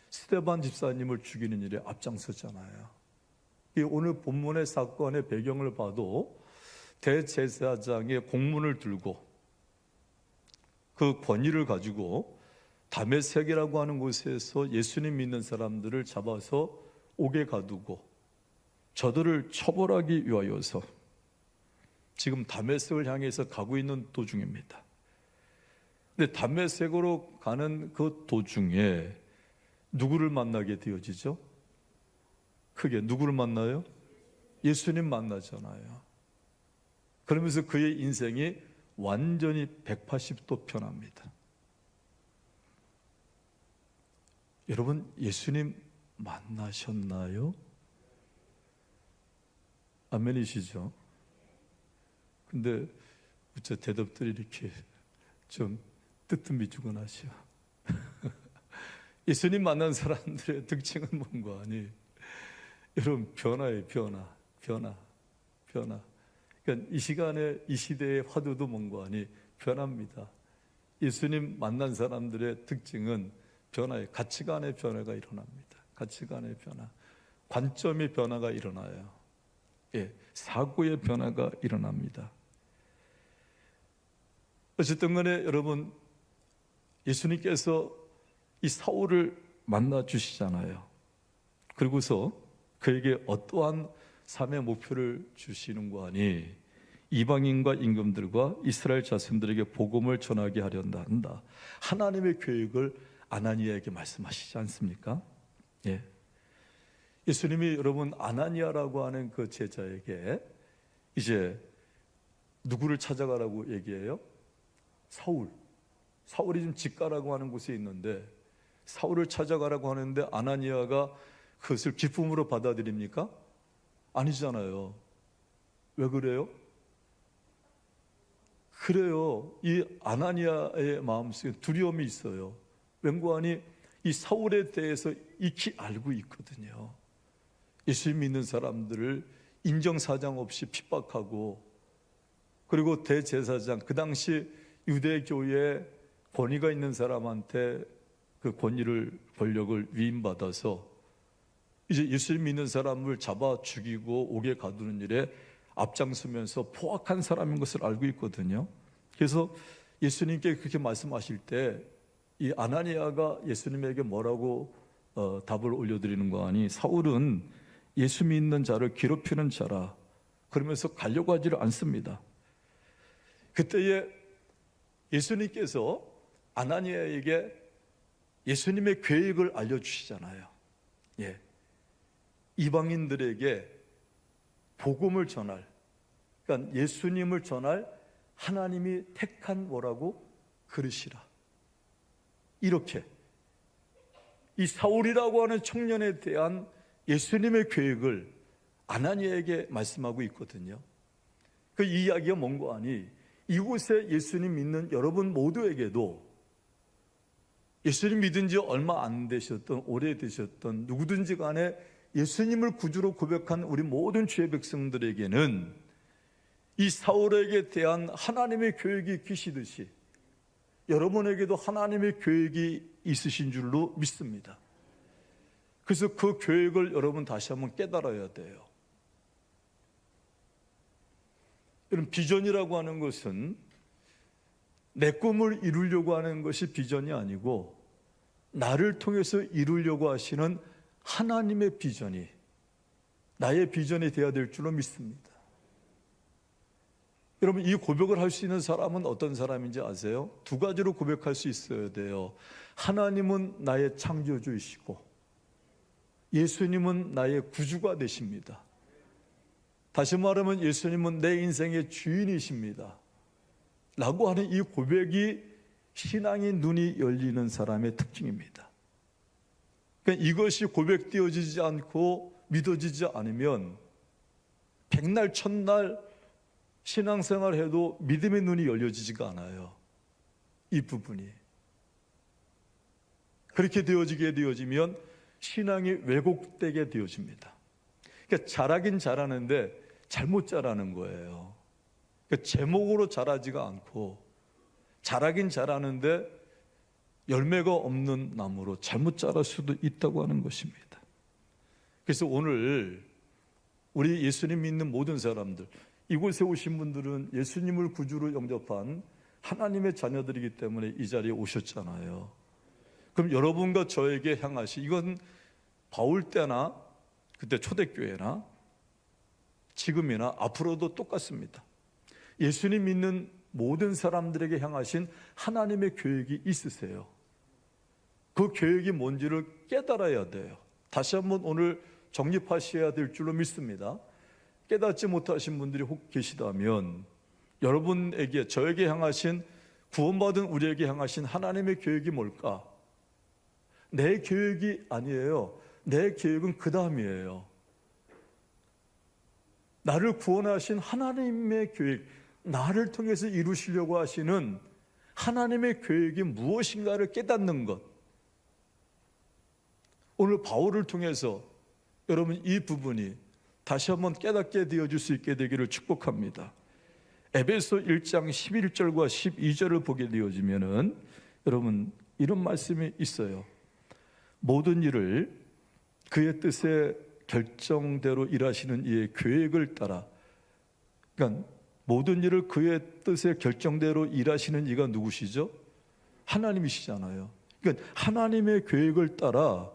스데반 집사님을 죽이는 일에 앞장섰잖아요. 오늘 본문의 사건의 배경을 봐도 대제사장의 공문을 들고 그 권위를 가지고 다메섹이라고 하는 곳에서 예수님 믿는 사람들을 잡아서 옥에 가두고 저들을 처벌하기 위하여서 지금 다메섹을 향해서 가고 있는 도중입니다. 근데 다메섹으로 가는 그 도중에 누구를 만나게 되어지죠? 크게 누구를 만나요? 예수님 만나잖아요. 그러면서 그의 인생이 완전히 180도 변합니다. 여러분 예수님 만나셨나요? 아멘이시죠? 근데 어째 대답들이 이렇게 좀 뜨뜻미지근하시오. 예수님 만난 사람들의 특징은 뭔가 하니 여러분 변화예요. 변화. 그러니까 이 시간에 이 시대의 화두도 뭔가 하니 변합니다. 예수님 만난 사람들의 특징은 변화예요. 가치관의 변화가 일어납니다. 가치관의 변화, 관점의 변화가 일어나요. 예, 사고의 변화가 일어납니다. 어쨌든 간에 여러분 예수님께서 이 사울을 만나 주시잖아요. 그리고서 그에게 어떠한 삶의 목표를 주시는가 하니 이방인과 임금들과 이스라엘 자손들에게 복음을 전하게 하려다 한다. 하나님의 계획을 아나니아에게 말씀하시지 않습니까? 예. 예수님이 여러분 아나니아라고 하는 그 제자에게 이제 누구를 찾아가라고 얘기해요? 사울이 지금 직가라고 하는 곳에 있는데 사울을 찾아가라고 하는데 아나니아가 그것을 기쁨으로 받아들입니까? 아니잖아요. 왜 그래요? 그래요. 이 아나니아의 마음속에 두려움이 있어요. 왠고하니 이 사울에 대해서 익히 알고 있거든요. 예수 믿는 사람들을 인정사정 없이 핍박하고 그리고 대제사장 그 당시 유대교회에 권위가 있는 사람한테 그 권력을 위임받아서 이제 예수 믿는 사람을 잡아 죽이고 옥에 가두는 일에 앞장서면서 포악한 사람인 것을 알고 있거든요. 그래서 예수님께 그렇게 말씀하실 때 이 아나니아가 예수님에게 뭐라고 답을 올려드리는 거 아니, 사울은 예수 믿는 자를 괴롭히는 자라 그러면서 가려고 하지를 않습니다. 그때에 예수님께서 아나니아에게 예수님의 계획을 알려주시잖아요. 예. 이방인들에게 복음을 전할, 그러니까 예수님을 전할 하나님이 택한 뭐라고? 그릇이라. 이렇게 이 사울이라고 하는 청년에 대한 예수님의 계획을 아나니아에게 말씀하고 있거든요. 그 이야기가 뭔가 하니, 이곳에 예수님 믿는 여러분 모두에게도 예수님 믿은 지 얼마 안 되셨던, 오래되셨던 누구든지 간에 예수님을 구주로 고백한 우리 모든 주의 백성들에게는 이 사울에게 대한 하나님의 계획이 계시듯이 여러분에게도 하나님의 계획이 있으신 줄로 믿습니다. 그래서 그 계획을 여러분 다시 한번 깨달아야 돼요. 여러분, 비전이라고 하는 것은 내 꿈을 이루려고 하는 것이 비전이 아니고 나를 통해서 이루려고 하시는 하나님의 비전이 나의 비전이 되어야 될 줄로 믿습니다. 여러분, 이 고백을 할 수 있는 사람은 어떤 사람인지 아세요? 두 가지로 고백할 수 있어야 돼요. 하나님은 나의 창조주이시고 예수님은 나의 구주가 되십니다. 다시 말하면 예수님은 내 인생의 주인이십니다 라고 하는 이 고백이 신앙의 눈이 열리는 사람의 특징입니다. 그러니까 이것이 고백되어지지 않고 믿어지지 않으면 백날 첫날 신앙생활을 해도 믿음의 눈이 열려지지가 않아요. 이 부분이 그렇게 되어지면 신앙이 왜곡되게 되어집니다. 그러니까 잘하긴 잘하는데 잘못 자라는 거예요. 그러니까 제목으로 자라지가 않고 잘하긴 잘하는데 열매가 없는 나무로 잘못 자랄 수도 있다고 하는 것입니다. 그래서 오늘 우리 예수님 믿는 모든 사람들, 이곳에 오신 분들은 예수님을 구주로 영접한 하나님의 자녀들이기 때문에 이 자리에 오셨잖아요. 그럼 여러분과 저에게 향하시, 이건 바울 때나 그때 초대교회나 지금이나 앞으로도 똑같습니다. 예수님 믿는 모든 사람들에게 향하신 하나님의 계획이 있으세요. 그 계획이 뭔지를 깨달아야 돼요. 다시 한번 오늘 정립하셔야 될 줄로 믿습니다. 깨닫지 못하신 분들이 혹 계시다면 여러분에게, 저에게 향하신, 구원받은 우리에게 향하신 하나님의 계획이 뭘까? 내 계획이 아니에요. 내 계획은 그 다음이에요. 나를 구원하신 하나님의 계획, 나를 통해서 이루시려고 하시는 하나님의 계획이 무엇인가를 깨닫는 것. 오늘 바울을 통해서 여러분 이 부분이 다시 한번 깨닫게 되어질 수 있게 되기를 축복합니다. 에베소 1장 11절과 12절을 보게 되어지면은 여러분 이런 말씀이 있어요. 모든 일을 그의 뜻에 결정대로 일하시는 이의 계획을 따라, 그러니까 모든 일을 그의 뜻에 결정대로 일하시는 이가 누구시죠? 하나님이시잖아요. 그러니까 하나님의 계획을 따라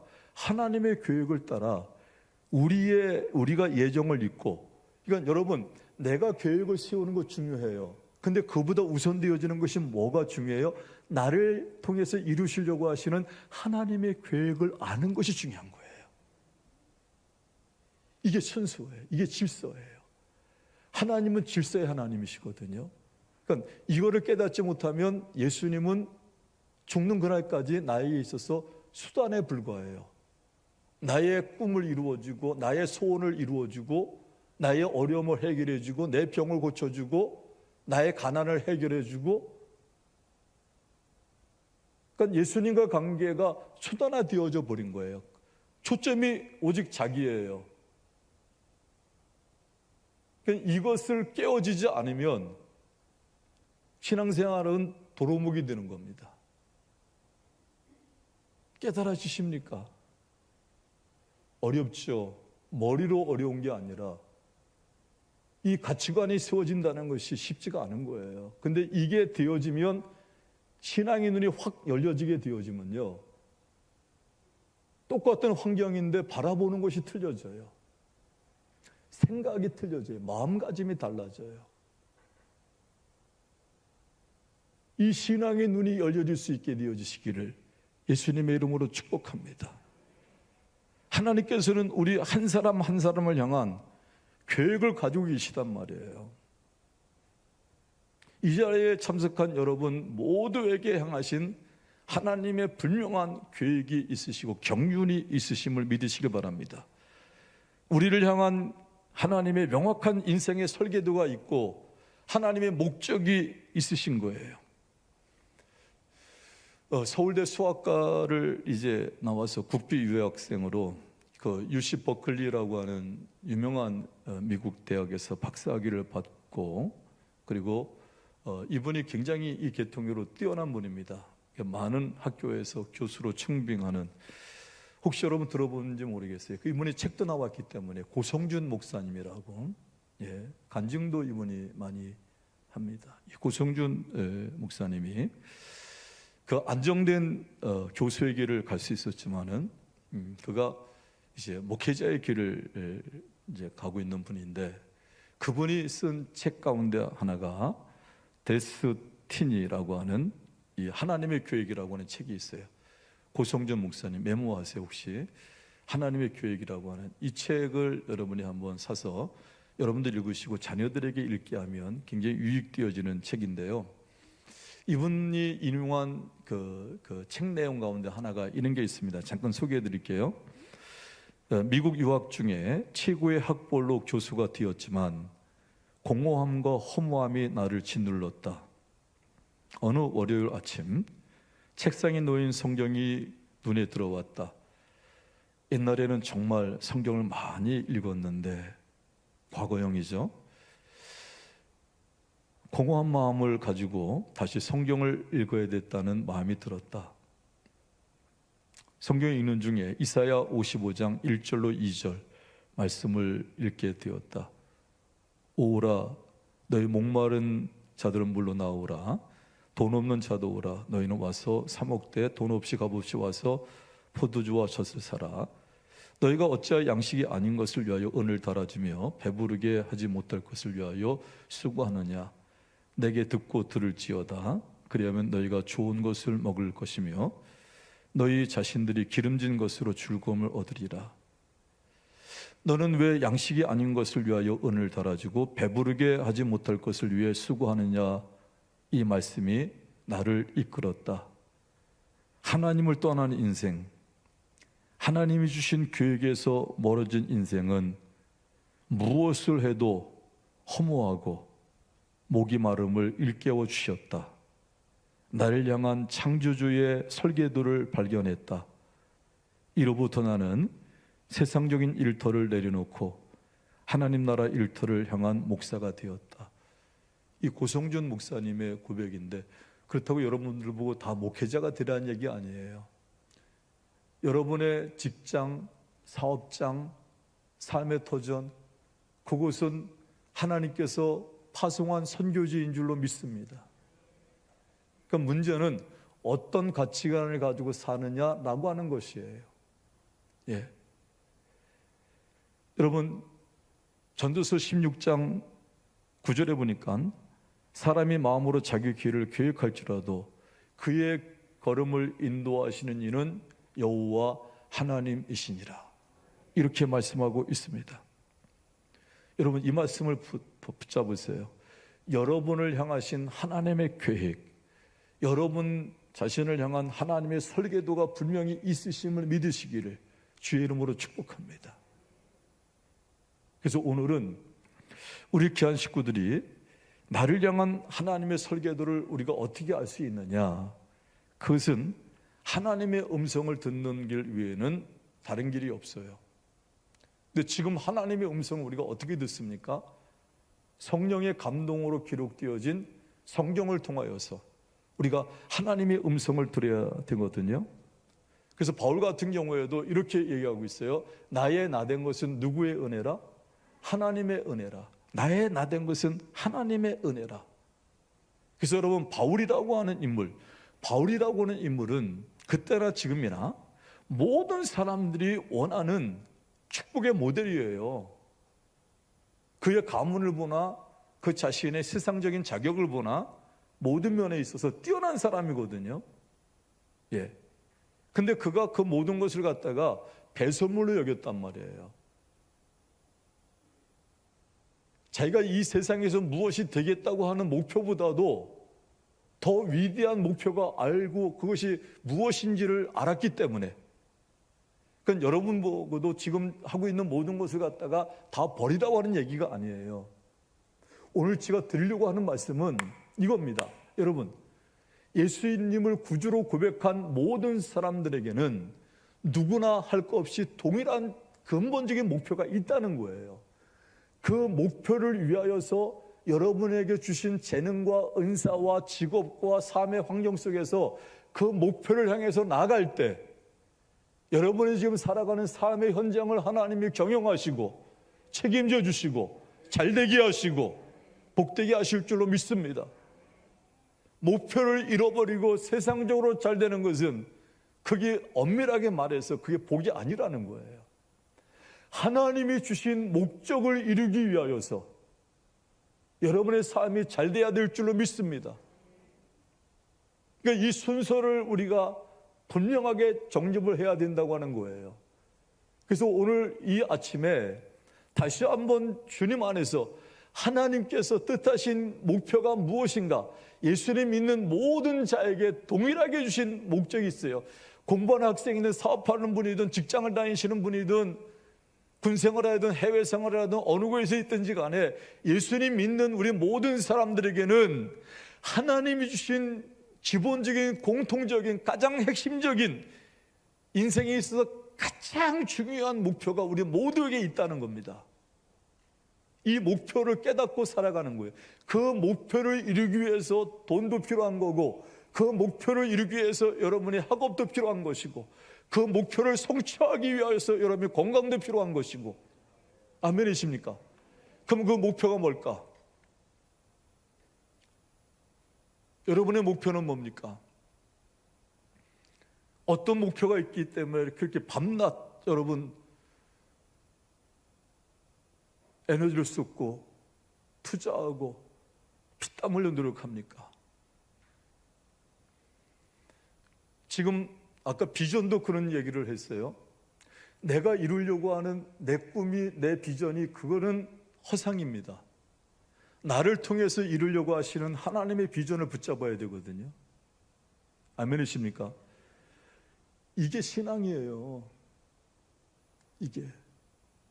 우리가 예정을 잇고, 그러니까 여러분 내가 계획을 세우는 거 중요해요. 근데 그보다 우선되어지는 것이 뭐가 중요해요? 나를 통해서 이루시려고 하시는 하나님의 계획을 아는 것이 중요한 거예요. 이게 순수예요. 이게 질서예요. 하나님은 질서의 하나님이시거든요. 그러니까 이거를 깨닫지 못하면 예수님은 죽는 그날까지 나에게 있어서 수단에 불과해요. 나의 꿈을 이루어주고 나의 소원을 이루어주고 나의 어려움을 해결해주고 내 병을 고쳐주고 나의 가난을 해결해주고, 그러니까 예수님과 관계가 수단화되어져 버린 거예요. 초점이 오직 자기예요. 그러니까 이것을 깨어지지 않으면 신앙생활은 도루묵이 되는 겁니다. 깨달아 주십니까? 어렵죠. 머리로 어려운 게 아니라 이 가치관이 세워진다는 것이 쉽지가 않은 거예요. 근데 이게 되어지면, 신앙의 눈이 확 열려지게 되어지면요, 똑같은 환경인데 바라보는 것이 틀려져요. 생각이 틀려져요. 마음가짐이 달라져요. 이 신앙의 눈이 열려질 수 있게 되어지시기를 예수님의 이름으로 축복합니다. 하나님께서는 우리 한 사람 한 사람을 향한 계획을 가지고 계시단 말이에요. 이 자리에 참석한 여러분 모두에게 향하신 하나님의 분명한 계획이 있으시고 경륜이 있으심을 믿으시기 바랍니다. 우리를 향한 하나님의 명확한 인생의 설계도가 있고 하나님의 목적이 있으신 거예요. 서울대 수학과를 이제 나와서 국비 유학생으로 그 UC 버클리라고 하는 유명한 미국 대학에서 박사학위를 받고, 그리고 이분이 굉장히 이 계통으로 뛰어난 분입니다. 많은 학교에서 교수로 청빙하는, 혹시 여러분 들어보는지 모르겠어요. 그 이분이 책도 나왔기 때문에, 고성준 목사님이라고, 간증도 이분이 많이 합니다. 이 고성준 목사님이 그 안정된 교수의 길을 갈 수 있었지만은 그가 이제 목회자의 길을 이제 가고 있는 분인데, 그분이 쓴 책 가운데 하나가 데스티니라고 하는 이 하나님의 계획이라고 하는 책이 있어요. 고성준 목사님 메모하세요. 혹시 하나님의 계획이라고 하는 이 책을 여러분이 한번 사서 여러분들 읽으시고 자녀들에게 읽게 하면 굉장히 유익되어지는 책인데요. 이분이 인용한 그 책 내용 가운데 하나가 이런 게 있습니다. 잠깐 소개해 드릴게요. 미국 유학 중에 최고의 학벌로 교수가 되었지만 공허함과 허무함이 나를 짓눌렀다. 어느 월요일 아침 책상에 놓인 성경이 눈에 들어왔다. 옛날에는 정말 성경을 많이 읽었는데, 과거형이죠. 공허한 마음을 가지고 다시 성경을 읽어야 됐다는 마음이 들었다. 성경 읽는 중에 이사야 55장 1절로 2절 말씀을 읽게 되었다. 오라, 너희 목마른 자들은 물로 나오라. 돈 없는 자도 오라. 너희는 와서 사먹되 돈 없이 값없이 와서 포도주와 젖을 사라. 너희가 어찌하여 양식이 아닌 것을 위하여 은을 달아주며 배부르게 하지 못할 것을 위하여 수고하느냐. 내게 듣고 들을지어다. 그리하면 너희가 좋은 것을 먹을 것이며 너희 자신들이 기름진 것으로 즐거움을 얻으리라. 너는 왜 양식이 아닌 것을 위하여 은을 달아주고 배부르게 하지 못할 것을 위해 수고하느냐. 이 말씀이 나를 이끌었다. 하나님을 떠난 인생, 하나님이 주신 계획에서 멀어진 인생은 무엇을 해도 허무하고 목이 마름을 일깨워 주셨다. 나를 향한 창조주의 설계도를 발견했다. 이로부터 나는 세상적인 일터를 내려놓고 하나님 나라 일터를 향한 목사가 되었다. 이 고성준 목사님의 고백인데, 그렇다고 여러분들 보고 다 목회자가 되라는 얘기 아니에요. 여러분의 직장, 사업장, 삶의 터전, 그곳은 하나님께서 파송한 선교지인 줄로 믿습니다. 그러니까 문제는 어떤 가치관을 가지고 사느냐라고 하는 것이에요. 여러분, 전도서 16장 9절에 보니까 사람이 마음으로 자기 길을 계획할지라도 그의 걸음을 인도하시는 이는 여호와 하나님이시니라. 이렇게 말씀하고 있습니다. 여러분, 이 말씀을 붙잡으세요. 여러분을 향하신 하나님의 계획, 여러분 자신을 향한 하나님의 설계도가 분명히 있으심을 믿으시기를 주의 이름으로 축복합니다. 그래서 오늘은 우리 귀한 식구들이 나를 향한 하나님의 설계도를 우리가 어떻게 알 수 있느냐, 그것은 하나님의 음성을 듣는 길 외에는 다른 길이 없어요. 근데 지금 하나님의 음성을 우리가 어떻게 듣습니까? 성령의 감동으로 기록되어진 성경을 통하여서 우리가 하나님의 음성을 들어야 되거든요. 그래서 바울 같은 경우에도 이렇게 얘기하고 있어요. 나의 나된 것은 누구의 은혜라? 하나님의 은혜라. 나의 나된 것은 하나님의 은혜라. 그래서 여러분, 바울이라고 하는 인물은 그때나 지금이나 모든 사람들이 원하는 축복의 모델이에요. 그의 가문을 보나 그 자신의 세상적인 자격을 보나 모든 면에 있어서 뛰어난 사람이거든요. 예. 근데 그가 그 모든 것을 갖다가 배설물로 여겼단 말이에요. 자기가 이 세상에서 무엇이 되겠다고 하는 목표보다도 더 위대한 목표가 알고 그것이 무엇인지를 알았기 때문에, 그러니까 여러분 보고도 지금 하고 있는 모든 것을 갖다가 다 버리라고 하는 얘기가 아니에요. 오늘 제가 드리려고 하는 말씀은 이겁니다. 여러분, 예수님을 구주로 고백한 모든 사람들에게는 누구나 할 것 없이 동일한 근본적인 목표가 있다는 거예요. 그 목표를 위하여서 여러분에게 주신 재능과 은사와 직업과 삶의 환경 속에서 그 목표를 향해서 나아갈 때 여러분이 지금 살아가는 삶의 현장을 하나님이 경영하시고 책임져 주시고 잘되게 하시고 복되게 하실 줄로 믿습니다. 목표를 잃어버리고 세상적으로 잘 되는 것은 그게 엄밀하게 말해서 그게 복이 아니라는 거예요. 하나님이 주신 목적을 이루기 위하여서 여러분의 삶이 잘 돼야 될 줄로 믿습니다. 그러니까 이 순서를 우리가 분명하게 정립을 해야 된다고 하는 거예요. 그래서 오늘 이 아침에 다시 한번 주님 안에서 하나님께서 뜻하신 목표가 무엇인가, 예수님 믿는 모든 자에게 동일하게 주신 목적이 있어요. 공부하는 학생이든 사업하는 분이든 직장을 다니시는 분이든 군생활을 하든 해외생활을 하든 어느 곳에 있든지 간에 예수님 믿는 우리 모든 사람들에게는 하나님이 주신 기본적인 공통적인 가장 핵심적인 인생에 있어서 가장 중요한 목표가 우리 모두에게 있다는 겁니다. 이 목표를 깨닫고 살아가는 거예요. 그 목표를 이루기 위해서 돈도 필요한 거고, 그 목표를 이루기 위해서 여러분의 학업도 필요한 것이고, 그 목표를 성취하기 위해서 여러분의 건강도 필요한 것이고. 아멘이십니까? 그럼 그 목표가 뭘까? 여러분의 목표는 뭡니까? 어떤 목표가 있기 때문에 그렇게 밤낮 여러분 에너지를 쏟고 투자하고 피땀 흘려 노력합니까? 지금 아까 비전도 그런 얘기를 했어요. 내가 이루려고 하는 내 꿈이, 내 비전이 그거는 허상입니다. 나를 통해서 이루려고 하시는 하나님의 비전을 붙잡아야 되거든요. 아멘이십니까? 이게 신앙이에요. 이게.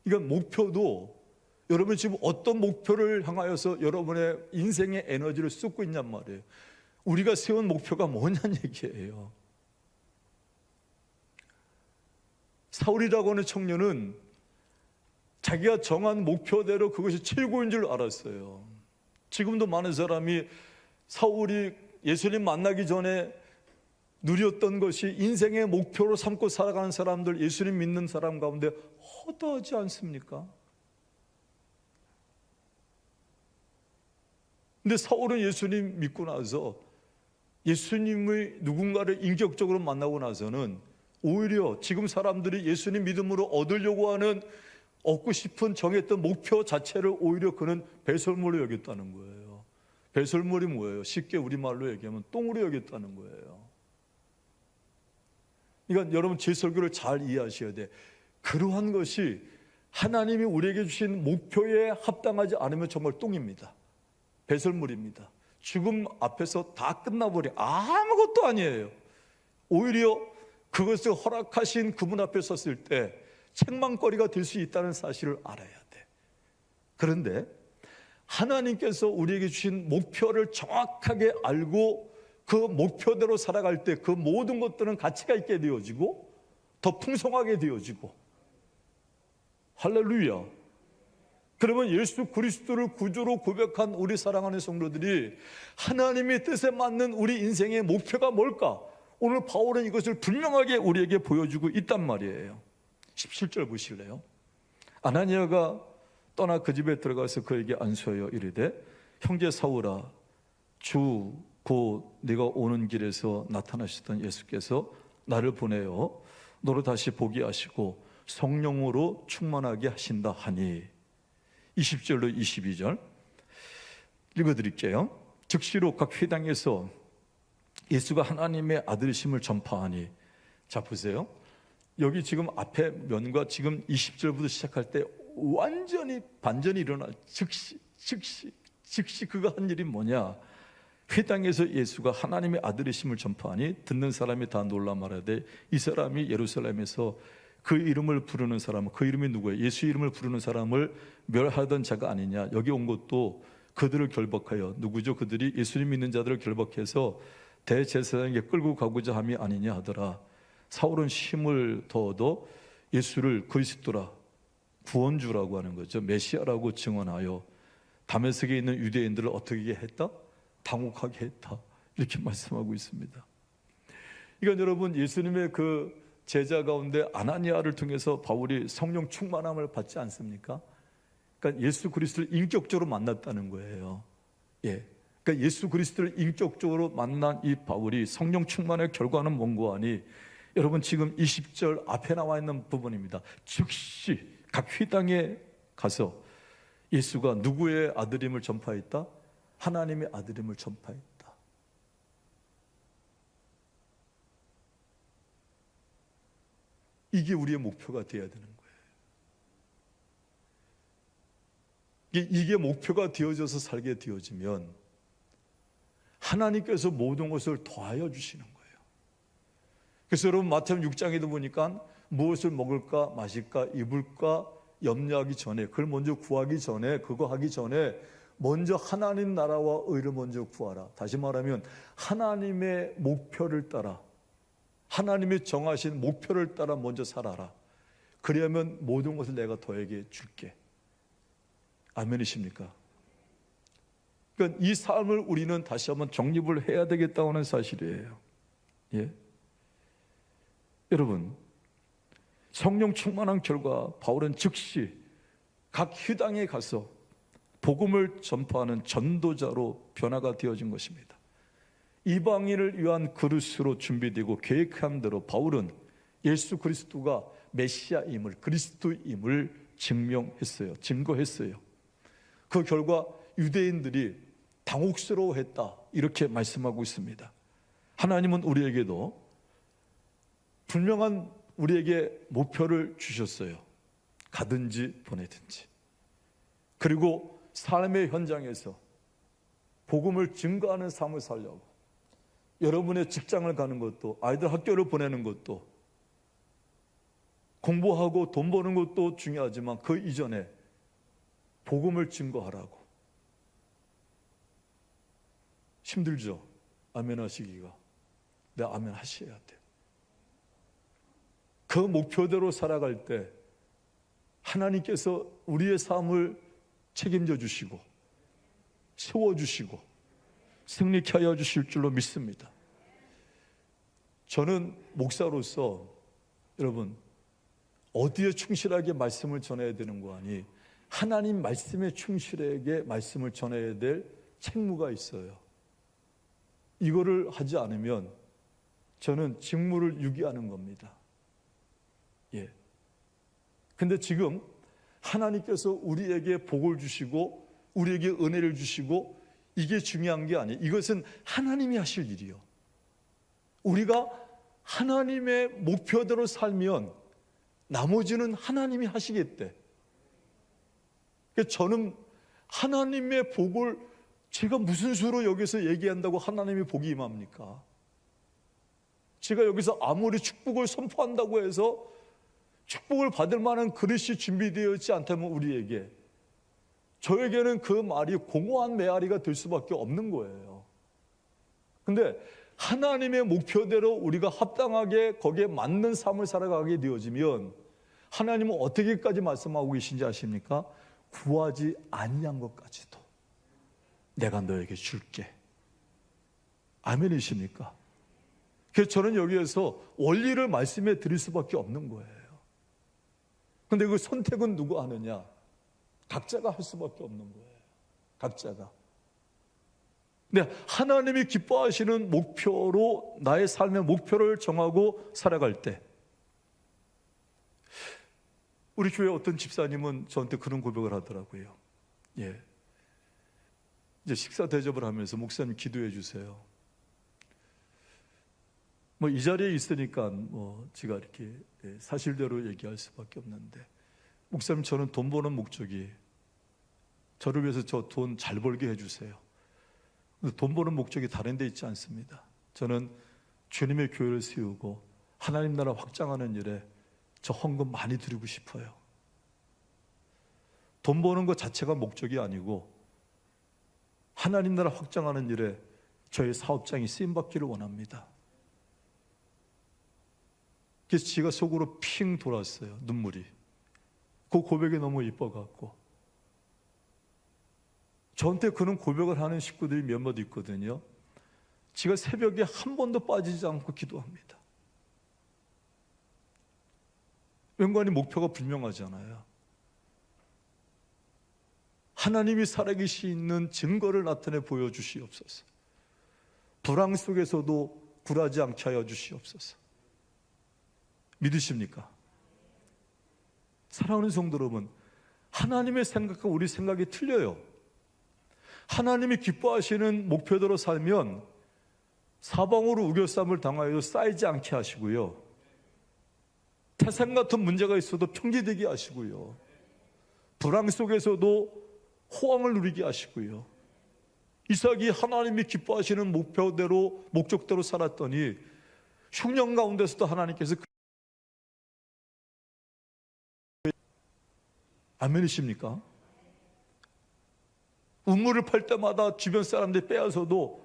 그러니까 목표도 여러분 지금 어떤 목표를 향하여서 여러분의 인생의 에너지를 쏟고 있냔 말이에요. 우리가 세운 목표가 뭐냐는 얘기예요. 사울이라고 하는 청년은 자기가 정한 목표대로 그것이 최고인 줄 알았어요. 지금도 많은 사람이 사울이 예수님 만나기 전에 누렸던 것이 인생의 목표로 삼고 살아가는 사람들, 예수님 믿는 사람 가운데 허다하지 않습니까? 근데 사울은 예수님 믿고 나서 예수님의 누군가를 인격적으로 만나고 나서는 오히려 지금 사람들이 예수님 믿음으로 얻으려고 하는 얻고 싶은 정했던 목표 자체를 오히려 그는 배설물로 여겼다는 거예요. 배설물이 뭐예요? 쉽게 우리말로 얘기하면 똥으로 여겼다는 거예요. 그러니까 여러분 제 설교를 잘 이해하셔야 돼. 그러한 것이 하나님이 우리에게 주신 목표에 합당하지 않으면 정말 똥입니다. 배설물입니다. 죽음 앞에서 다 끝나버려. 아무것도 아니에요. 오히려 그것을 허락하신 그분 앞에 섰을 때 책망거리가 될 수 있다는 사실을 알아야 돼. 그런데 하나님께서 우리에게 주신 목표를 정확하게 알고 그 목표대로 살아갈 때 그 모든 것들은 가치가 있게 되어지고 더 풍성하게 되어지고. 할렐루야. 그러면 예수 그리스도를 구주로 고백한 우리 사랑하는 성도들이 하나님의 뜻에 맞는 우리 인생의 목표가 뭘까? 오늘 바울은 이것을 분명하게 우리에게 보여주고 있단 말이에요. 17절 보실래요? 아나니아가 떠나 그 집에 들어가서 그에게 안수하여 이르되 형제 사울아, 주 곧 네가 오는 길에서 나타나셨던 예수께서 나를 보내어 너로 다시 보게 하시고 성령으로 충만하게 하신다 하니 20절로 22절 읽어드릴게요. 즉시로 각 회당에서 예수가 하나님의 아들이심을 전파하니. 자 보세요. 여기 지금 앞에 면과 지금 20절부터 시작할 때 완전히 반전이 일어나. 즉시 그가 한 일이 뭐냐? 회당에서 예수가 하나님의 아들이심을 전파하니 듣는 사람이 다 놀라 말하되 이 사람이 예루살렘에서 그 이름을 부르는 사람은, 그 이름이 누구예요? 예수 이름을 부르는 사람을 멸하던 자가 아니냐? 여기 온 것도 그들을 결박하여, 누구죠? 그들이 예수님 믿는 자들을 결박해서 대제사장에게 끌고 가고자 함이 아니냐 하더라. 사울은 힘을 더 얻어 예수를 그리스도라, 구원주라고 하는 거죠, 메시아라고 증언하여 다메섹에 있는 유대인들을 어떻게 했다? 당혹하게 했다. 이렇게 말씀하고 있습니다. 그러니까 여러분, 예수님의 그 제자 가운데 아나니아를 통해서 바울이 성령 충만함을 받지 않습니까? 그러니까 예수 그리스도를 인격적으로 만났다는 거예요. 예. 그러니까 예수 그리스도를 인격적으로 만난 이 바울이 성령 충만의 결과는 뭔고 하니, 여러분 지금 20절 앞에 나와 있는 부분입니다. 즉시 각 회당에 가서 예수가 누구의 아들임을 전파했다? 하나님의 아들임을 전파했다. 이게 우리의 목표가 되어야 되는 거예요. 이게 목표가 되어져서 살게 되어지면 하나님께서 모든 것을 더하여 주시는 거예요. 그래서 여러분 마태복음 6장에도 보니까 무엇을 먹을까 마실까 입을까 염려하기 전에, 그걸 먼저 구하기 전에, 그거 하기 전에 먼저 하나님 나라와 의를 먼저 구하라. 다시 말하면 하나님의 목표를 따라, 하나님이 정하신 목표를 따라 먼저 살아라. 그래야면 모든 것을 내가 너에게 줄게. 아멘이십니까? 그러니까 이 삶을 우리는 다시 한번 정립을 해야 되겠다는 사실이에요. 예? 여러분, 성령 충만한 결과 바울은 즉시 각 회당에 가서 복음을 전파하는 전도자로 변화가 되어진 것입니다. 이방인을 위한 그릇으로 준비되고 계획한 대로 바울은 예수 그리스도가 메시아임을, 그리스도임을 증명했어요. 증거했어요. 그 결과 유대인들이 당혹스러워했다, 이렇게 말씀하고 있습니다. 하나님은 우리에게도 분명한 우리에게 목표를 주셨어요. 가든지 보내든지. 그리고 삶의 현장에서 복음을 증거하는 삶을 살려고, 여러분의 직장을 가는 것도, 아이들 학교를 보내는 것도, 공부하고 돈 버는 것도 중요하지만 그 이전에 복음을 증거하라고. 힘들죠? 아멘 하시기가. 네, 아멘 하셔야 돼요. 그 목표대로 살아갈 때 하나님께서 우리의 삶을 책임져 주시고 세워주시고 승리케 하여 주실 줄로 믿습니다. 저는 목사로서 여러분 어디에 충실하게 말씀을 전해야 되는 거 아니, 하나님 말씀에 충실하게 말씀을 전해야 될 책무가 있어요. 이거를 하지 않으면 저는 직무를 유기하는 겁니다. 예. 근데 지금 하나님께서 우리에게 복을 주시고 우리에게 은혜를 주시고 이게 중요한 게 아니에요. 이것은 하나님이 하실 일이요. 우리가 하나님의 목표대로 살면 나머지는 하나님이 하시겠대. 저는 하나님의 복을 제가 무슨 수로 여기서 얘기한다고 하나님의 복이 임합니까? 제가 여기서 아무리 축복을 선포한다고 해서 축복을 받을 만한 그릇이 준비되어 있지 않다면 우리에게, 저에게는 그 말이 공허한 메아리가 될 수밖에 없는 거예요. 근데 하나님의 목표대로 우리가 합당하게 거기에 맞는 삶을 살아가게 되어지면 하나님은 어떻게까지 말씀하고 계신지 아십니까? 구하지 아니한 것까지도 내가 너에게 줄게. 아멘이십니까? 그래서 저는 여기에서 원리를 말씀해 드릴 수밖에 없는 거예요. 근데 그 선택은 누가 하느냐? 각자가 할 수밖에 없는 거예요. 각자가. 근데 하나님이 기뻐하시는 목표로 나의 삶의 목표를 정하고 살아갈 때 우리 교회 어떤 집사님은 저한테 그런 고백을 하더라고요. 이제 식사 대접을 하면서 목사님 기도해 주세요. 뭐 이 자리에 있으니까 제가 이렇게 사실대로 얘기할 수밖에 없는데, 목사님 저는 돈 버는 목적이 저를 위해서 저 돈 잘 벌게 해주세요. 돈 버는 목적이 다른 데 있지 않습니다. 저는 주님의 교회를 세우고 하나님 나라 확장하는 일에 저 헌금 많이 드리고 싶어요. 돈 버는 것 자체가 목적이 아니고 하나님 나라 확장하는 일에 저의 사업장이 쓰임받기를 원합니다. 그래서 지가 속으로 핑 돌았어요. 눈물이. 그 고백이 너무 이뻐갖고. 저한테 그런 고백을 하는 식구들이 몇몇 있거든요. 지가 새벽에 한 번도 빠지지 않고 기도합니다. 왠가하니 목표가 분명하잖아요. 하나님이 살아계시는 증거를 나타내 보여주시옵소서. 불황 속에서도 굴하지 않게 하여 주시옵소서. 믿으십니까? 사랑하는 성도 여러분, 하나님의 생각과 우리 생각이 틀려요. 하나님이 기뻐하시는 목표대로 살면 사방으로 우겨쌈을 당하여도 쌓이지 않게 하시고요, 태산 같은 문제가 있어도 평지되게 하시고요, 불황 속에서도 호황을 누리게 하시고요. 이삭이 하나님이 기뻐하시는 목표대로, 목적대로 살았더니 흉년 가운데서도 하나님께서 아멘이십니까? 우물을 팔 때마다 주변 사람들이 빼앗아도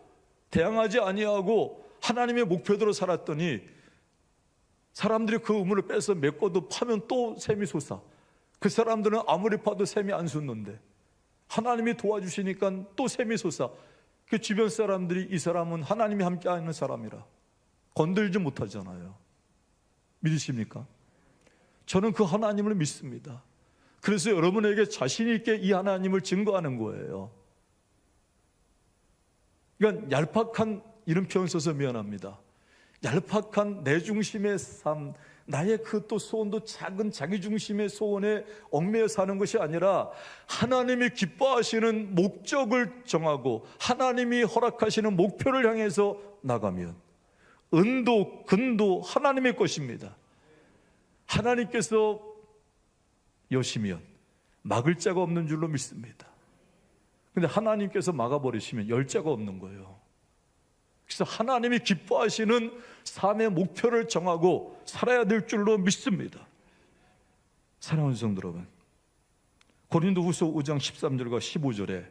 대항하지 아니하고 하나님의 목표대로 살았더니 사람들이 그 우물을 빼서 메꿔도 파면 또 샘이 솟아. 그 사람들은 아무리 파도 샘이 안 솟는데 하나님이 도와주시니까 또 샘이 솟아. 그 주변 사람들이 이 사람은 하나님이 함께하는 사람이라 건들지 못하잖아요. 믿으십니까? 저는 그 하나님을 믿습니다. 그래서 여러분에게 자신 있게 이 하나님을 증거하는 거예요. 그러니까 얄팍한, 이런 표현 써서 미안합니다, 얄팍한 내 중심의 삶, 나의 그 또 소원도 작은 자기 중심의 소원에 얽매여 사는 것이 아니라 하나님이 기뻐하시는 목적을 정하고 하나님이 허락하시는 목표를 향해서 나가면 은도 근도 하나님의 것입니다. 하나님께서 여시면 막을 자가 없는 줄로 믿습니다. 근데 하나님께서 막아버리시면 열 자가 없는 거예요. 그래서 하나님이 기뻐하시는 삶의 목표를 정하고 살아야 될 줄로 믿습니다. 사랑하는 성도 여러분, 고린도후서 5장 13절과 15절에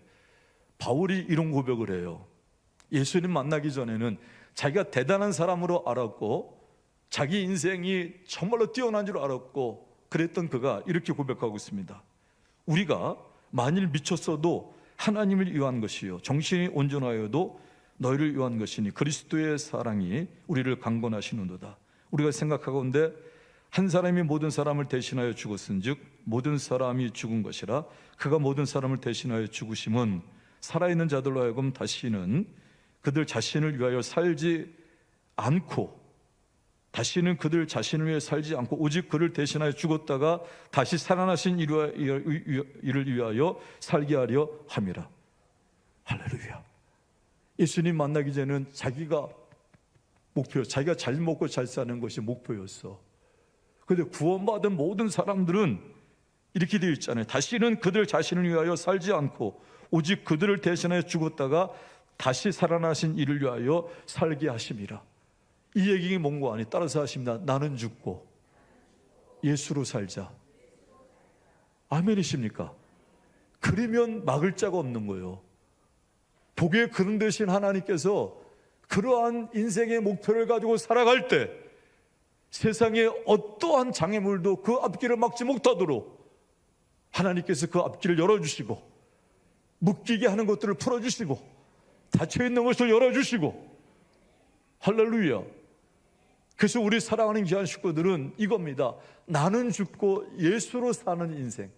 바울이 이런 고백을 해요. 예수님 만나기 전에는 자기가 대단한 사람으로 알았고 자기 인생이 정말로 뛰어난 줄 알았고 그랬던 그가 이렇게 고백하고 있습니다. 우리가 만일 미쳤어도 하나님을 위한 것이요 정신이 온전하여도 너희를 위한 것이니 그리스도의 사랑이 우리를 강건하시는도다. 우리가 생각하건대 한 사람이 모든 사람을 대신하여 죽었은즉 모든 사람이 죽은 것이라. 그가 모든 사람을 대신하여 죽으심은 살아있는 자들로 하여금 다시는 그들 자신을 위하여 살지 않고 다시는 그들 자신을 위해 살지 않고 오직 그를 대신하여 죽었다가 다시 살아나신 이를 위하여 살게 하려 함이라. 할렐루야. 예수님 만나기 전에는 자기가 목표, 자기가 잘 먹고 잘 사는 것이 목표였어. 그런데 구원받은 모든 사람들은 이렇게 되어 있잖아요. 다시는 그들 자신을 위하여 살지 않고 오직 그들을 대신하여 죽었다가 다시 살아나신 이를 위하여 살게 하심이라. 이 얘기가 뭔가 아니 따라서 하십니다. 나는 죽고 예수로 살자. 아멘이십니까? 그러면 막을 자가 없는 거예요. 복의 근원 되신 하나님께서 그러한 인생의 목표를 가지고 살아갈 때 세상에 어떠한 장애물도 그 앞길을 막지 못하도록 하나님께서 그 앞길을 열어주시고 묶이게 하는 것들을 풀어주시고 닫혀있는 것을 열어주시고, 할렐루야. 그래서 우리 사랑하는 귀한 식구들은 이겁니다. 나는 죽고 예수로 사는 인생.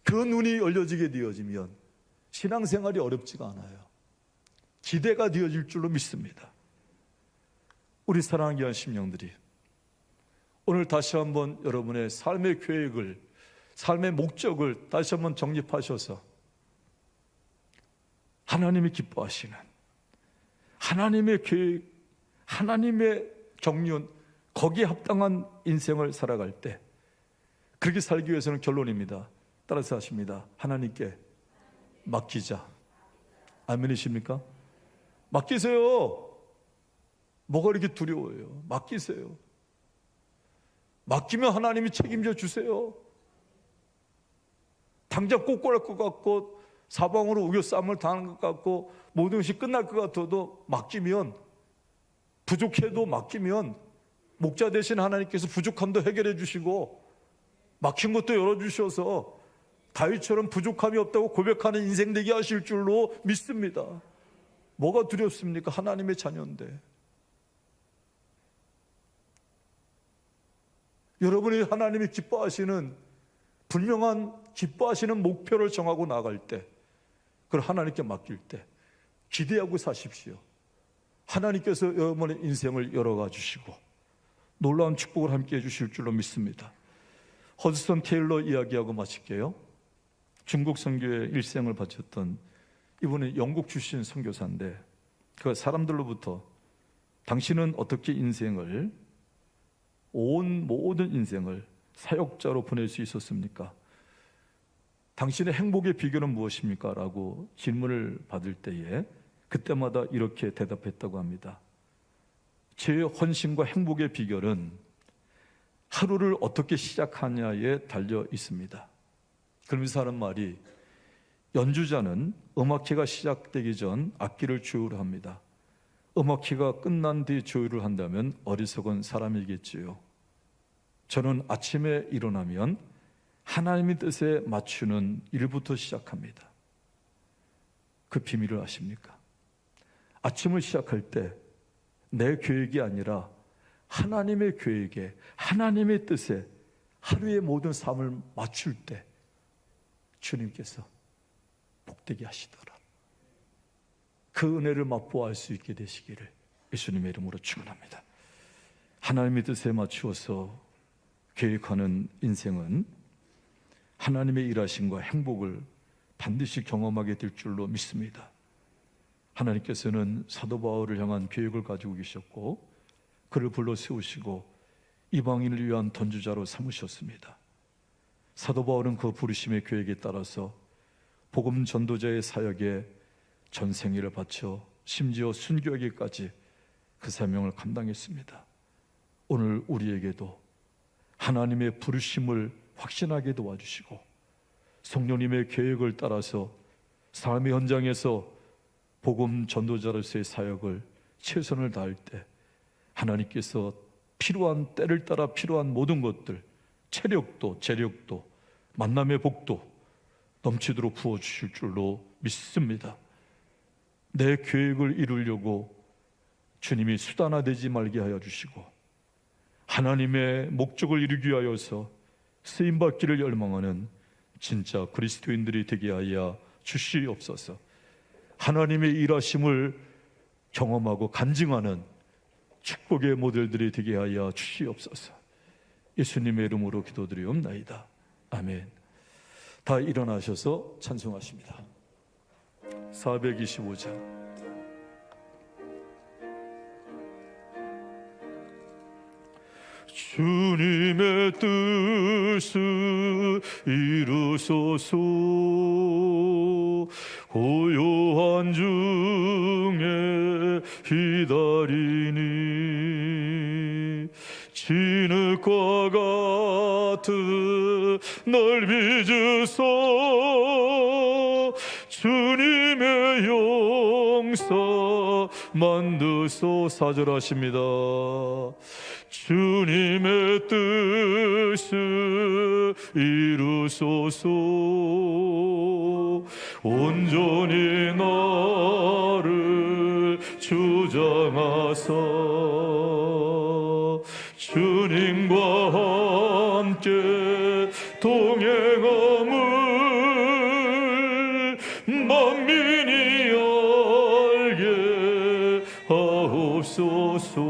그 눈이 열려지게 되어지면 신앙생활이 어렵지가 않아요. 기대가 되어질 줄로 믿습니다. 우리 사랑하는 귀한 심령들이 오늘 다시 한번 여러분의 삶의 계획을, 삶의 목적을 다시 한번 정립하셔서 하나님이 기뻐하시는 하나님의 계획, 하나님의 정륜, 거기에 합당한 인생을 살아갈 때, 그렇게 살기 위해서는 결론입니다. 따라서 하십니다. 하나님께 맡기자. 아멘이십니까? 맡기세요. 뭐가 이렇게 두려워요? 맡기세요. 맡기면 하나님이 책임져 주세요. 당장 꼬꼬할 것 같고 사방으로 우겨싸움을 당하는 것 같고 모든 것이 끝날 것 같아도 맡기면, 부족해도 맡기면 목자 되신 하나님께서 부족함도 해결해 주시고 막힌 것도 열어주셔서 다윗처럼 부족함이 없다고 고백하는 인생 되게 하실 줄로 믿습니다. 뭐가 두렵습니까? 하나님의 자녀인데. 여러분이 하나님이 기뻐하시는 분명한 기뻐하시는 목표를 정하고 나갈 때, 그걸 하나님께 맡길 때 기대하고 사십시오. 하나님께서 여러분의 인생을 열어가 주시고 놀라운 축복을 함께 해주실 줄로 믿습니다. 허드슨 테일러 이야기하고 마칠게요. 중국 선교에 일생을 바쳤던 이분은 영국 출신 선교사인데, 그 사람들로부터 당신은 어떻게 인생을, 모든 인생을 사역자로 보낼 수 있었습니까? 당신의 행복의 비결은 무엇입니까? 라고 질문을 받을 때에 그때마다 이렇게 대답했다고 합니다. 제 헌신과 행복의 비결은 하루를 어떻게 시작하냐에 달려 있습니다. 그러면서 하는 말이, 연주자는 음악회가 시작되기 전 악기를 조율을 합니다. 음악회가 끝난 뒤 조율을 한다면 어리석은 사람이겠지요. 저는 아침에 일어나면 하나님의 뜻에 맞추는 일부터 시작합니다. 그 비밀을 아십니까? 아침을 시작할 때 내 계획이 아니라 하나님의 계획에, 하나님의 뜻에 하루의 모든 삶을 맞출 때 주님께서 복되게 하시더라. 그 은혜를 맛보아할 수 있게 되시기를 예수님의 이름으로 축원합니다. 하나님의 뜻에 맞추어서 계획하는 인생은 하나님의 일하심과 행복을 반드시 경험하게 될 줄로 믿습니다. 하나님께서는 사도 바울을 향한 계획을 가지고 계셨고 그를 불러 세우시고 이방인을 위한 don주자로 삼으셨습니다. 사도 바울은 그 부르심의 계획에 따라서 복음 전도자의 사역에 전 생애를 바쳐 심지어 순교하기까지 그 사명을 감당했습니다. 오늘 우리에게도 하나님의 부르심을 확신하게 도와주시고 성령님의 계획을 따라서 삶의 현장에서 복음 전도자로서의 사역을 최선을 다할 때 하나님께서 필요한, 때를 따라 필요한 모든 것들, 체력도 재력도 만남의 복도 넘치도록 부어주실 줄로 믿습니다. 내 계획을 이루려고 주님이 수단화되지 말게 하여 주시고 하나님의 목적을 이루기 위하여서 쓰임받기를 열망하는 진짜 그리스도인들이 되게 하여 주시옵소서. 하나님의 일하심을 경험하고 간증하는 축복의 모델들이 되게 하여 주시옵소서. 예수님의 이름으로 기도드리옵나이다. 아멘. 다 일어나셔서 찬송하십니다. 425장. 주님의 뜻을 이루소서. 고요한 중에 기다리니 진흙과 같은 널 빚으소. 주님의 용서 만드소. 4절 하십니다. 주님의 뜻을 이루소서. 온전히 나를 주장하사 주님과 함께 동행함을 만민이 알게 하옵소서.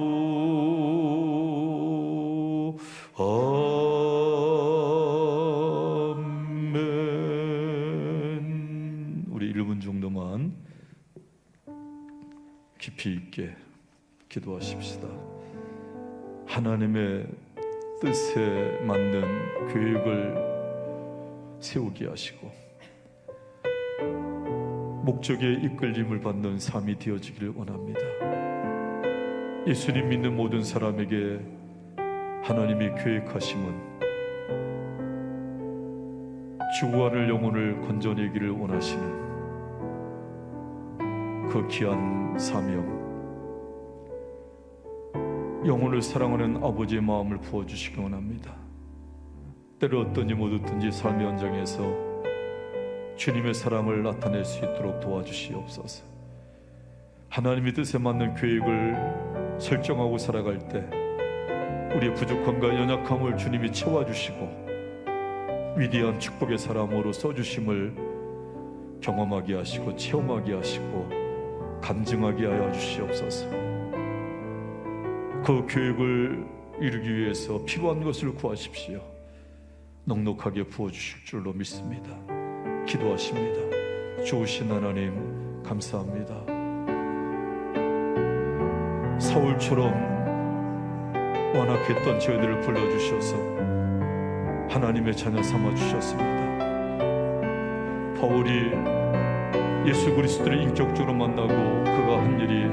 우리 1분 정도만 깊이 있게 기도하십시다. 하나님의 뜻에 맞는 계획을 세우게 하시고 목적에 이끌림을 받는 삶이 되어지기를 원합니다. 예수님 믿는 모든 사람에게 하나님이 계획하심은 죽어가는 영혼을 건져내기를 원하시는 그 귀한 사명, 영혼을 사랑하는 아버지의 마음을 부어주시기 원합니다. 때로 어떤 일 어떻든지 삶의 현장에서 주님의 사랑을 나타낼 수 있도록 도와주시옵소서. 하나님의 뜻에 맞는 계획을 설정하고 살아갈 때 우리의 부족함과 연약함을 주님이 채워주시고 위대한 축복의 사람으로 써주심을 경험하게 하시고 체험하게 하시고 간증하게 하여 주시옵소서. 그 계획을 이루기 위해서 필요한 것을 구하십시오. 넉넉하게 부어주실 줄로 믿습니다. 기도하십니다. 좋으신 하나님 감사합니다. 사울처럼 완악했던 저희들을 불러주셔서 하나님의 자녀 삼아주셨습니다. 바울이 예수 그리스도를 인격적으로 만나고 그가 한 일이,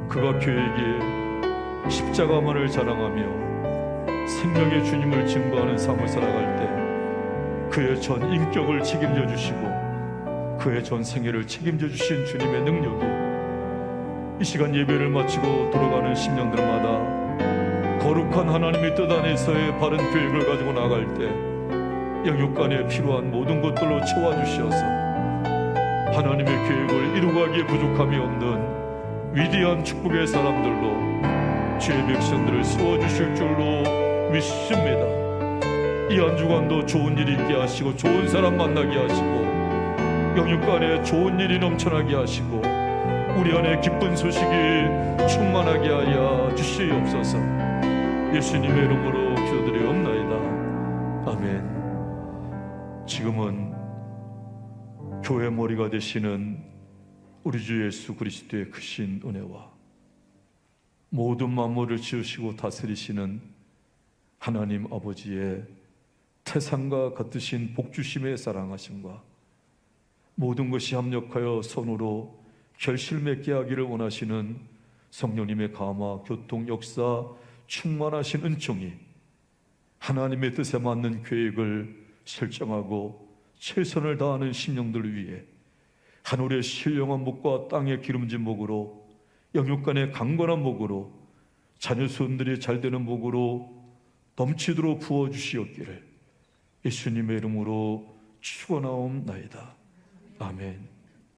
그가 교회에게 십자가만을 자랑하며 생명의 주님을 증거하는 삶을 살아갈 때 그의 전 인격을 책임져 주시고 그의 전 생애를 책임져 주신 주님의 능력이 이 시간 예배를 마치고 돌아가는 심령들마다 거룩한 하나님의 뜻 안에서의 바른 계획을 가지고 나갈 때 영육간에 필요한 모든 것들로 채워주셔서 하나님의 계획을 이루가기에 부족함이 없는 위대한 축복의 사람들로 주의 백성들을 세워주실 줄로 믿습니다. 이 한 주간도 좋은 일이 있게 하시고 좋은 사람 만나게 하시고 영육간에 좋은 일이 넘쳐나게 하시고 우리 안에 기쁜 소식이 충만하게 하여 주시옵소서. 예수님의 이름으로 기도드리옵나이다. 아멘. 지금은 교회 머리가 되시는 우리 주 예수 그리스도의 크신 은혜와 모든 만물을 지으시고 다스리시는 하나님 아버지의 태산과 같으신 복주심의 사랑하심과 모든 것이 합력하여 선으로 결실 맺게 하기를 원하시는 성령님의 감화, 교통, 역사, 충만하신 은총이 하나님의 뜻에 맞는 계획을 설정하고 최선을 다하는 심령들을 위해 하늘의 신령한 목과 땅의 기름진 목으로 영육간의 강건한 목으로 자녀 수원들이 잘되는 목으로 넘치도록 부어주시옵기를 예수님의 이름으로 축원하옵나이다. 아멘.